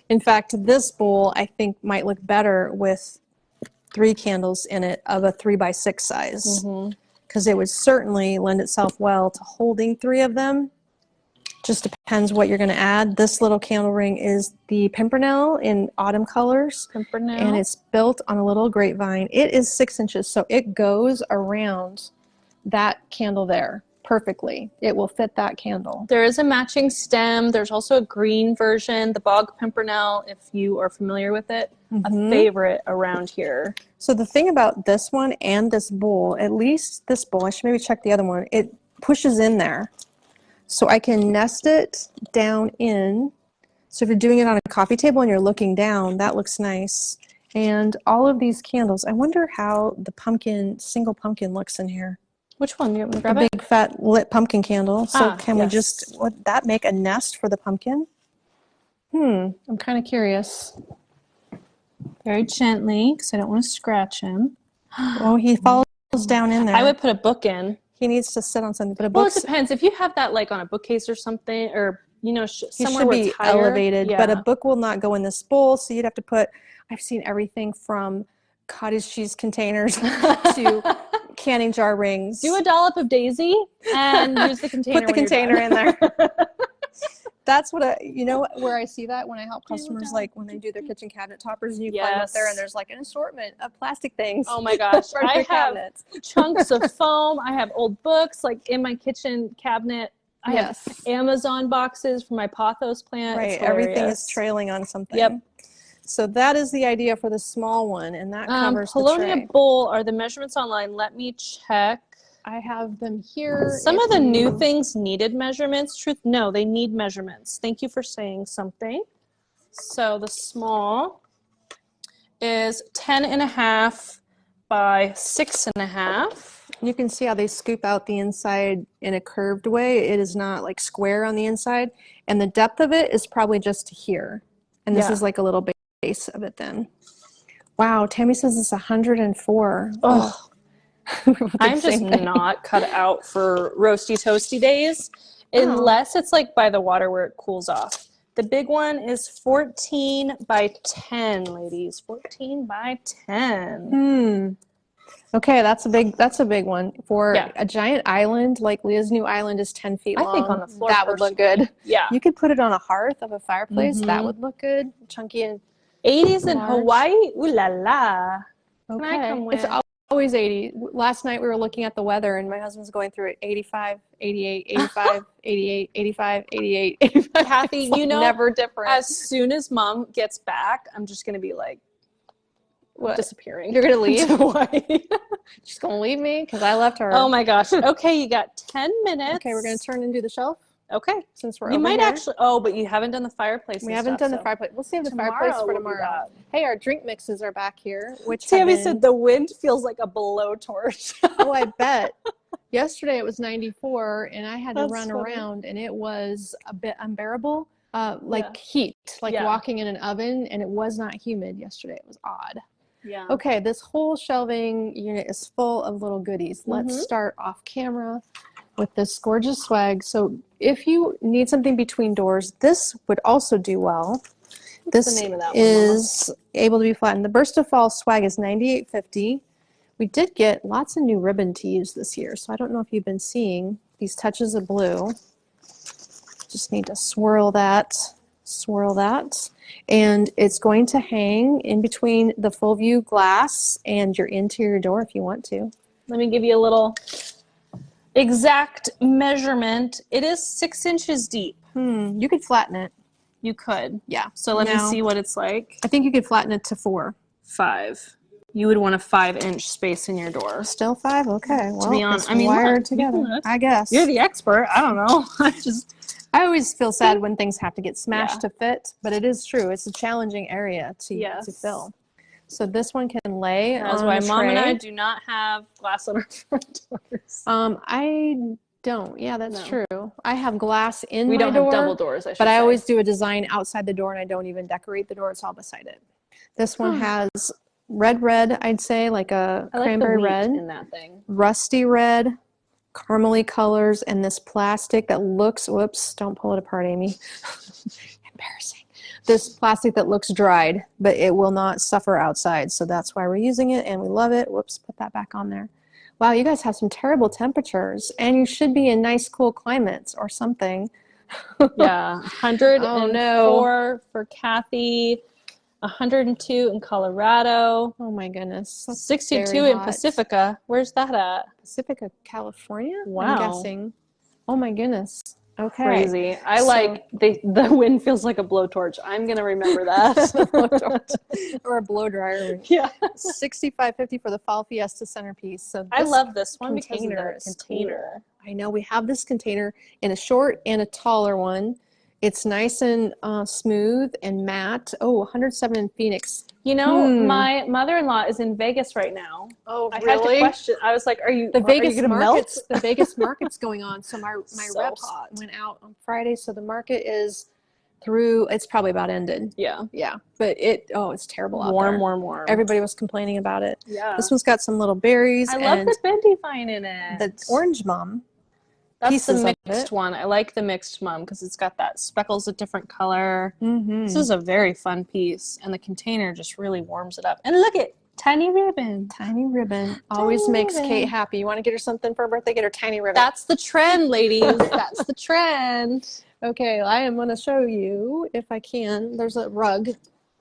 In fact, this bowl I think might look better with 3 candles in it of a 3x6 size, because it would certainly lend itself well to holding 3 of them. Just depends what you're going to add. This little candle ring is the Pimpernel in autumn colors. Pimpernel. And it's built on a little grapevine. It is 6 inches, so it goes around that candle there perfectly. It will fit that candle. There is a matching stem. There's also a green version, the Bog Pimpernel, if you are familiar with it. A favorite around here. So the thing about this one and this bowl, at least this bowl, I should maybe check the other one, it pushes in there. So I can nest it down in. So if you're doing it on a coffee table and you're looking down, that looks nice. And all of these candles, I wonder how the single pumpkin looks in here. Which one? You want me to grab it? A big fat lit pumpkin candle. So can we just, would that make a nest for the pumpkin? I'm kind of curious. Very gently, because I don't want to scratch him. Oh, he falls down in there. I would put a book in. He needs to sit on something, but Well, it depends. If you have that like on a bookcase or something, or somewhere where it's higher. Elevated, but a book will not go in this bowl. So you'd have to put, I've seen everything from cottage cheese containers to canning jar rings. Do a dollop of Daisy and use the container. Put the container in there. That's what where I see that when I help customers, like when they do their kitchen cabinet toppers, and you climb up there and there's like an assortment of plastic things. Oh my gosh. I have cabinets. Chunks of foam. I have old books like in my kitchen cabinet. I have Amazon boxes for my pothos plant. Right. Everything is trailing on something. Yep. So that is the idea for the small one, and that covers Polonia the tray. bowl. Are the measurements online? Let me check. I have them here. Some of the new things needed measurements. No, they need measurements. Thank you for saying something. So the small is 10.5 by 6.5. You can see how they scoop out the inside in a curved way. It is not like square on the inside, and the depth of it is probably just here. And this is like a little base of it then. Wow, Tammy says it's 104. Oh. I'm just not cut out for roasty toasty days unless it's like by the water where it cools off. The big one is 14 by 10, ladies. 14 by 10. Okay, that's a big one for a giant island. Like Leah's new island is 10 feet long. I think on the floor that would look good. Yeah, you could put it on a hearth of a fireplace. That would look good. Chunky and 80s in Hawaii. Ooh la la. Okay. Can I come with? It's always 80. Last night we were looking at the weather and my husband's going through it. 85, 88, 85, 88, 85, 88, 85. Kathy, never different. As soon as mom gets back, I'm just going to be like, what? Disappearing. You're going to leave? To Hawaii. She's going to leave me because I left her. Oh my gosh. Okay, you got 10 minutes. Okay, we're going to turn and do the shelf. Okay. Since we're you over might here. actually, but you haven't done the fireplace. We haven't done the fireplace. We'll save the fireplace for tomorrow. Hey, our drink mixes are back here. Which Tammy said the wind feels like a blowtorch. Oh, I bet. Yesterday it was 94 and I had to run around and it was a bit unbearable. Heat, walking in an oven, and it was not humid yesterday. It was odd. Yeah. Okay, this whole shelving unit is full of little goodies. Let's start off camera with this gorgeous swag. So if you need something between doors, this would also do well. What's the name of that is able to be flattened. The Burst of Fall swag is $98.50. We did get lots of new ribbon to use this year, so I don't know if you've been seeing these touches of blue. Just need to swirl that, and it's going to hang in between the full view glass and your interior door if you want to. Let me give you a little exact measurement. It is 6 inches deep. You could flatten it. You could. Yeah. So let me see what it's like. I think you could flatten it to 4. 5. You would want a 5-inch space in your door. Still 5? Okay. Well, to be honest, wired together. I guess. You're the expert. I don't know. I always feel sad when things have to get smashed to fit, but it is true. It's a challenging area to fill. So this one can lay on a tray. That's why Mom and I do not have glass on our front doors. I don't. Yeah, that's true. I have glass in my door. We don't have double doors, but I always do a design outside the door, and I don't even decorate the door. It's all beside it. This one has red, I'd say, like a cranberry red. In that thing. Rusty red. Caramely colors, and this plastic that looks, whoops, don't pull it apart, Amy. Embarrassing. This plastic that looks dried, but it will not suffer outside. So that's why we're using it, and we love it. Whoops, put that back on there. Wow, you guys have some terrible temperatures, and you should be in nice, cool climates or something. Yeah, 104 for Kathy. 102 in Colorado. Oh my goodness. 62 in Pacifica. Where's that at? Pacifica, California? Wow. I'm guessing. Oh my goodness. Okay. Crazy. The wind feels like a blowtorch. I'm going to remember that. Or a blow dryer. Yeah. $65.50 for the Fall Fiesta centerpiece. So I love this one because of container the container. Cool. I know we have this container in a short and a taller one. It's nice and smooth and matte. Oh, 107 in Phoenix. My mother-in-law is in Vegas right now. Oh, really? I had to question. I was like, "Are you going to melt?" The Vegas market's going on. So my So reps hot. went out on Friday. So the market is through. It's probably about ended. Yeah. But it's terrible out warm, there. Warm. Everybody was complaining about it. Yeah. This one's got some little berries. I love the bendy vine in it. The orange mom. That's the mixed one. I like the mixed mum because it's got that speckles a different color. This is a very fun piece, and the container just really warms it up. And look at tiny ribbon. Tiny ribbon always makes Kate happy. You want to get her something for her birthday? Get her tiny ribbon. That's the trend, ladies. That's the trend. Okay, I am going to show you, if I can. There's a rug.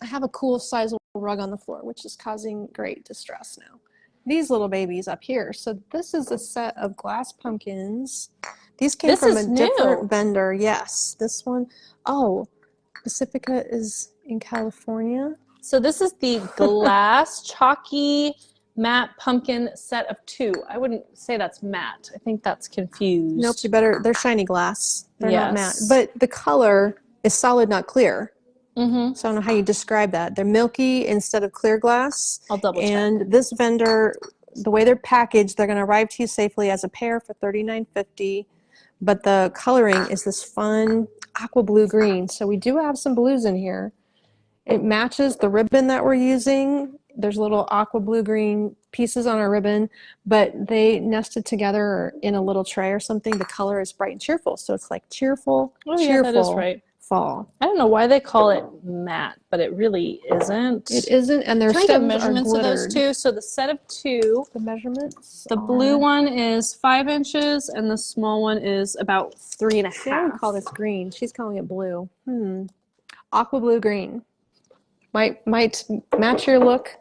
I have a cool sizable rug on the floor, which is causing great distress now. These little babies up here. So this is a set of glass pumpkins. These came from a different vendor. Yes, this one. Oh, Pacifica is in California. So this is the glass chalky matte pumpkin set of 2. I wouldn't say that's matte. I think that's confused. Nope, you better. They're shiny glass. They're not matte. But the color is solid, not clear. So I don't know how you describe that. They're milky instead of clear glass. I'll double check. And this vendor, the way they're packaged, they're going to arrive to you safely as a pair for $39.50. But the coloring is this fun aqua blue green. So we do have some blues in here. It matches the ribbon that we're using. There's little aqua blue green pieces on our ribbon, but they nested together in a little tray or something. The color is bright and cheerful. So it's like cheerful, yeah, that is right. Fall. I don't know why they call it matte, but it really isn't. It isn't, and their stems measurements are of those 2. So the set of 2. The measurements. The blue one is 5 inches, and the small one is about 3.5. I would call this green. She's calling it blue. Aqua blue green. Might match your look.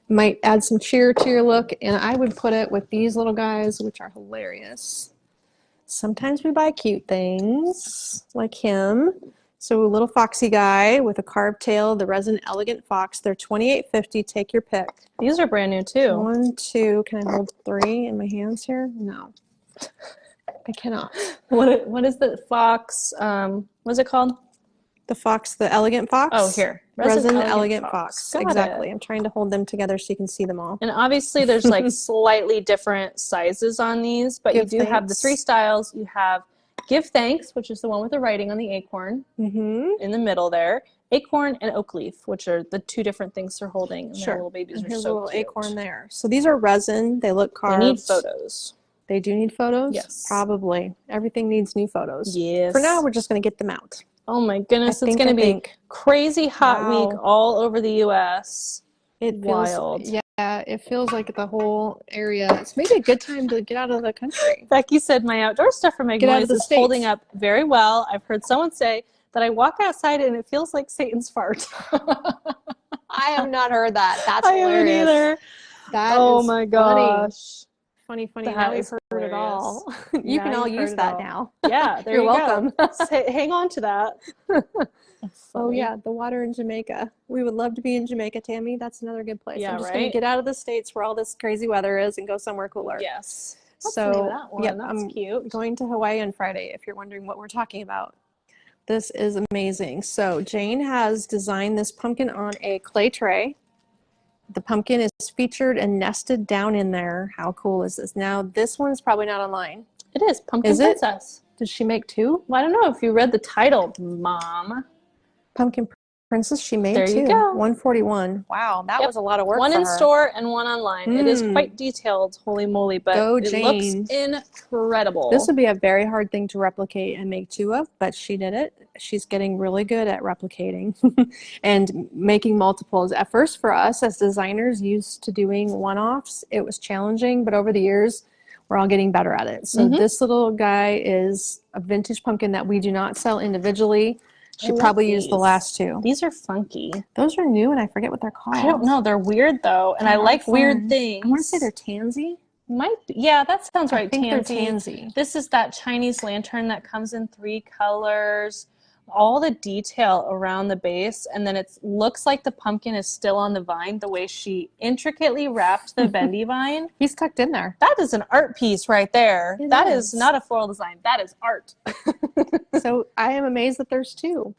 Might add some cheer to your look, and I would put it with these little guys, which are hilarious. Sometimes we buy cute things like him. So a little foxy guy with a carved tail, the resin elegant fox. They're $28.50. Take your pick. These are brand new too. 1, 2. Can I hold 3 in my hands here? No, I cannot. What is the fox? What's it called? The fox, the elegant fox. Oh, here. Resin elegant fox. Exactly. I'm trying to hold them together so you can see them all. And obviously there's like slightly different sizes on these, but you do have the 3 styles. You have Give Thanks, which is the one with the writing on the acorn in the middle there. Acorn and oak leaf, which are the 2 different things they're holding. And their little babies are so cute. a little acorn there. So these are resin. They look carved. They need photos. They do need photos? Yes. Probably. Everything needs new photos. Yes. For now, we're just going to get them out. Oh my goodness, it's going to be crazy hot week all over the U.S. It feels wild. Yeah, it feels like the whole area. It's maybe a good time to get out of the country. Becky said my outdoor stuff for Magnolia is holding up very well. I've heard someone say that I walk outside and it feels like Satan's fart. I have not heard that. That's hilarious. I haven't either. That oh my gosh. Funny. Now we've heard it all. You can all use that now. Yeah, there You're welcome. Hang on to that. Oh yeah, the water in Jamaica. We would love to be in Jamaica, Tammy. That's another good place. Yeah, I'm just gonna get out of the States where all this crazy weather is and go somewhere cooler. Yes. So that's cute. Going to Hawaii on Friday if you're wondering what we're talking about. This is amazing. So Jane has designed this pumpkin on a clay tray. The pumpkin is featured and nested down in there. How cool is this? Now, this one's probably not online. It is. Pumpkin Princess. Did she make 2? Well, I don't know if you read the title, Mom. Pumpkin Princess, she made 2. There you go. $141. Wow, that was a lot of work. One for in her. store and one online. It is quite detailed, holy moly, but it looks incredible. This would be a very hard thing to replicate and make 2 of, but she did it. She's getting really good at replicating and making multiples. At first, for us as designers used to doing one-offs, it was challenging, but over the years, we're all getting better at it. So this little guy is a vintage pumpkin that we do not sell individually. She probably used the last 2. These are funky. Those are new, and I forget what they're called. I don't know. They're weird, though, and I like weird things. I want to say they're tansy. Might be. Yeah, that sounds right. I think they're tansy. This is that Chinese lantern that comes in 3 colors. All the detail around the base, and then it looks like the pumpkin is still on the vine the way she intricately wrapped the bendy vine. He's tucked in there. That is an art piece right there. That is not a floral design. That is art. So I am amazed that there's 2.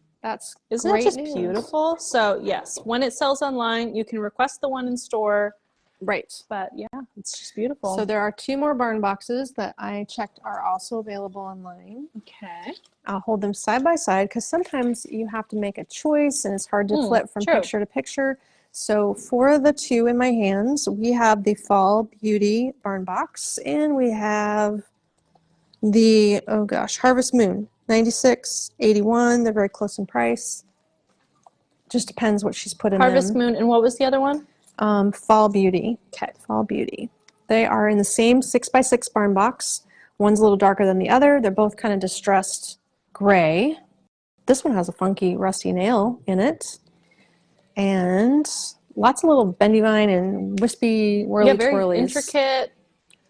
Isn't that just beautiful? So yes, when it sells online, you can request the one in store. Right. But yeah, it's just beautiful. So there are 2 more barn boxes that I checked are also available online. Okay. I'll hold them side by side because sometimes you have to make a choice and it's hard to flip from picture to picture. So for the 2 in my hands, we have the Fall Beauty barn box and we have The, oh gosh, Harvest Moon, $96, $81. They're very close in price. Just depends what she's put in Harvest them. Moon, and what was the other one? Fall Beauty. Okay. Fall Beauty. They are in the same 6x6 barn box. One's a little darker than the other. They're both kind of distressed gray. This one has a funky rusty nail in it. And lots of little bendy vine and wispy whirly very twirlies. Intricate.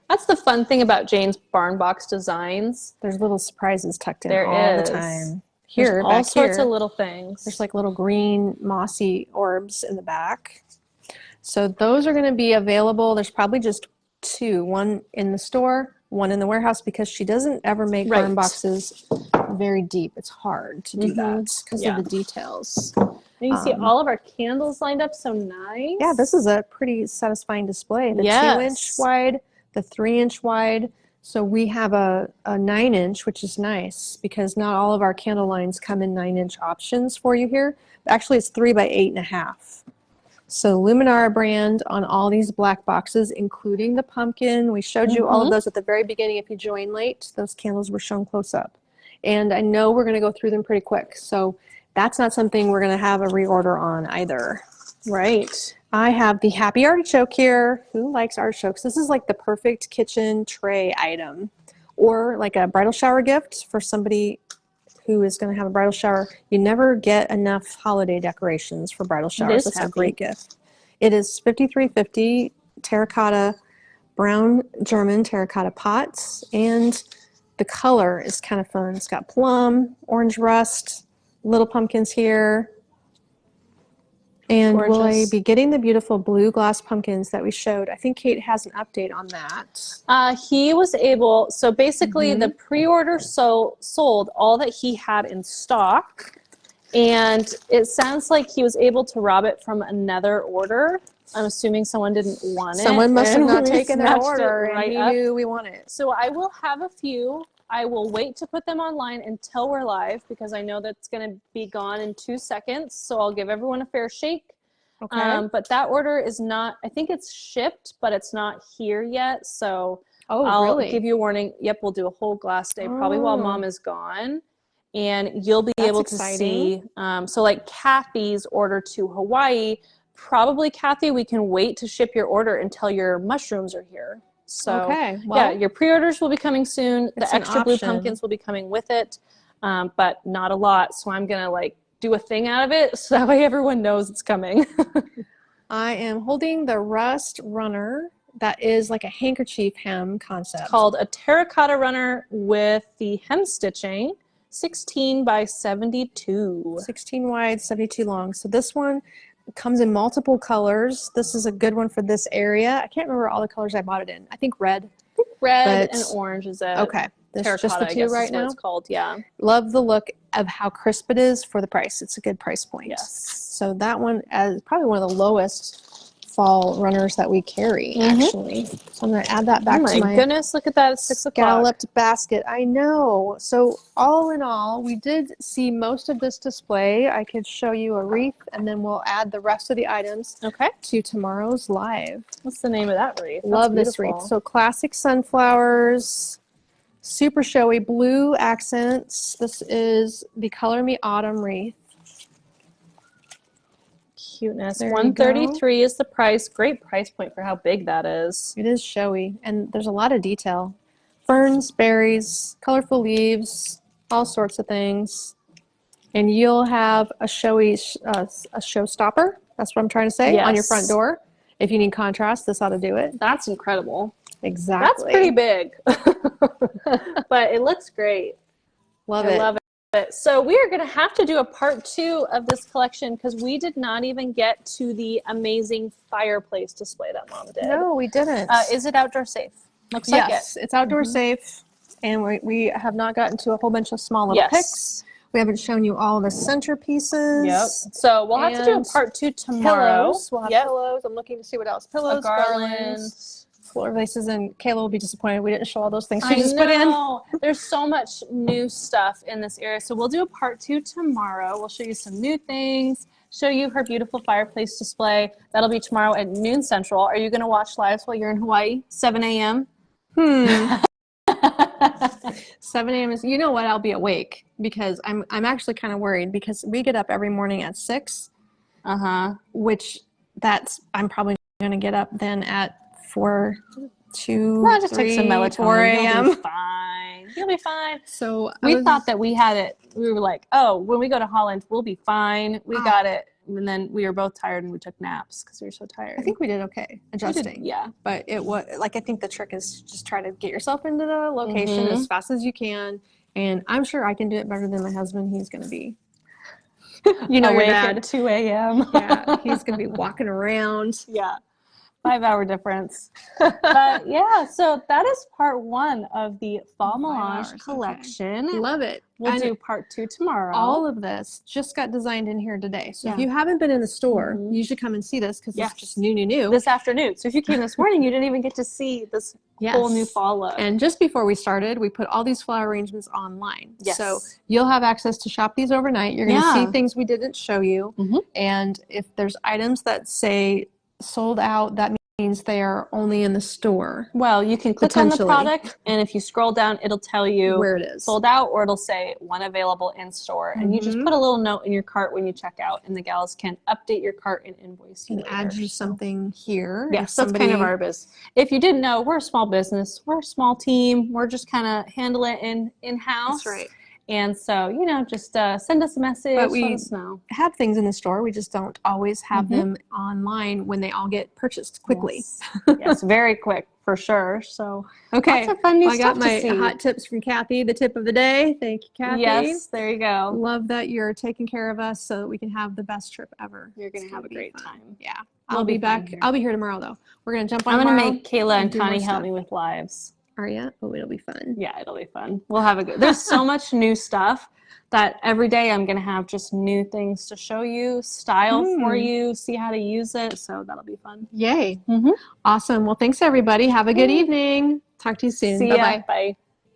That's the fun thing about Jane's barn box designs. There's little surprises tucked in there all is. The time. Here, there's all sorts of little things. There's like little green mossy orbs in the back. So those are going to be available. There's probably just two, one in the store, one in the warehouse, because she doesn't ever make barn boxes very deep. It's hard to do that because of the details. And you see all of our candles lined up so nice. Yeah, this is a pretty satisfying display. The 2-inch wide, the 3-inch wide. So we have a 9-inch, which is nice because not all of our candle lines come in 9-inch options for you here. Actually, it's 3 by 8.5. So Luminara brand on all these black boxes, including the pumpkin. We showed you all of those at the very beginning. If you joined late, those candles were shown close up. And I know we're going to go through them pretty quick. So that's not something we're going to have a reorder on either. Right. I have the Happy Artichoke here. Who likes artichokes? This is like the perfect kitchen tray item, or like a bridal shower gift for somebody who is going to have a bridal shower. You never get enough holiday decorations for bridal showers. That's a great gift. It is $53.50 terracotta, brown German terracotta pots, and the color is kind of fun. It's got plum, orange rust, little pumpkins here. And will I be getting the beautiful blue glass pumpkins that we showed? I think Kate has an update on that. He was able, so basically the pre-order sold all that he had in stock, and it sounds like he was able to rob it from another order. I'm assuming someone didn't want it. Someone must have not taken their order and he knew we wanted it. So I will have a few. I will wait to put them online until we're live because I know that's going to be gone in 2 seconds. So I'll give everyone a fair shake. Okay. But that order is not, I think it's shipped, but it's not here yet. So I'll give you a warning. Yep, we'll do a whole glass day probably while Mom is gone. And you'll be able to see. So like Kathy's order to Hawaii, probably Kathy, we can wait to ship your order until your mushrooms are here. So yeah, your pre-orders will be coming soon. The extra blue pumpkins will be coming with it, but not a lot. So I'm going to like do a thing out of it so that way everyone knows it's coming. I am holding the Rust Runner. That is like a handkerchief hem concept. It's called a terracotta runner with the hem stitching, 16 by 72. 16 wide, 72 long. So this one comes in multiple colors. This is a good one for this area. I can't remember all the colors I bought it in. I think red. Red and orange is it. Okay. This just the two right now. It's called, yeah. Love the look of how crisp it is for the price. It's a good price point. Yes. So that one is probably one of the lowest fall runners that we carry, actually. So I'm going to add that back to my goodness, look at that. It's 6 o'clock. Scalloped basket. I know. So all in all, we did see most of this display. I could show you a wreath, and then we'll add the rest of the items to tomorrow's live. What's the name of that wreath? Love this wreath. So classic sunflowers, super showy blue accents. This is the Color Me Autumn wreath. Cuteness. $133 is the price. Great price point for how big that is. It is showy, and there's a lot of detail. Ferns, berries, colorful leaves, all sorts of things. And you'll have a showy a showstopper. That's what I'm trying to say, on your front door. If you need contrast, this ought to do it. That's incredible. Exactly. That's pretty big, but it looks great. Love it. Love it. So we are going to have to do a part 2 of this collection because we did not even get to the amazing fireplace display that Mom did. No, we didn't. Is it outdoor safe? Looks like it. Yes, it's outdoor safe, and we have not gotten to a whole bunch of small little picks. We haven't shown you all the centerpieces. Yep. So we'll have to do a part 2 tomorrow. Pillows. We'll have pillows. I'm looking to see what else. Pillows, garlands, floor vases, and Kayla will be disappointed we didn't show all those things she just put in. There's so much new stuff in this area. So we'll do a part 2 tomorrow. We'll show you some new things, show you her beautiful fireplace display. That'll be tomorrow at noon Central. Are you going to watch lives while you're in Hawaii? 7 a.m.? 7 a.m. is, you know what? I'll be awake because I'm actually kind of worried because we get up every morning at 6. Which I'm probably going to get up then at 4, 2, no, just 3, take some melatonin. 4 a.m. You'll be fine. You'll be fine. So we thought that we had it. We were like, oh, when we go to Holland, we'll be fine. We got it. And then we were both tired and we took naps because we were so tired. I think we did okay adjusting. Yeah. But it was like, I think the trick is just try to get yourself into the location as fast as you can. And I'm sure I can do it better than my husband. He's going to be, you know, awake your dad. At 2 a.m. Yeah, he's going to be walking around. Yeah. 5-hour difference. But yeah, so that is part 1 of the Fall Melange collection. Okay. Love it. We'll do part 2 tomorrow. All of this just got designed in here today. So if you haven't been in the store, you should come and see this because it's just new. This afternoon. So if you came this morning, you didn't even get to see this whole new fall look. And just before we started, we put all these flower arrangements online. Yes. So you'll have access to shop these overnight. You're going to see things we didn't show you. And if there's items that say sold out, that means they are only in the store. Well, you can click on the product, and if you scroll down, it'll tell you where it is sold out, or it'll say one available in store. And you just put a little note in your cart when you check out, and the gals can update your cart and invoice you. And add you something here. Yes, that's kind of our business. If you didn't know, we're a small business. We're a small team. We're just kind of handle it in-house. That's right. And so, just send us a message. But we let us know. Have things in the store. We just don't always have them online when they all get purchased quickly. Yes, very quick for sure. So, okay. Lots of fun new I got stuff my to see. hot tips from Kathy, the tip of the day. Thank you, Kathy. Yes, there you go. Love that you're taking care of us so that we can have the best trip ever. You're going to have a great time. Yeah. I'll be back. I'll be here tomorrow, though. We're going to jump on I'm tomorrow. going to make Kayla and Connie help me with lives. Are you? Oh, it'll be fun. Yeah, it'll be fun. We'll have a good. There's so much new stuff that every day I'm going to have just new things to show you, style for you, see how to use it. So that'll be fun. Yay. Awesome. Well, thanks, everybody. Have a good evening. Talk to you soon. See ya. Bye.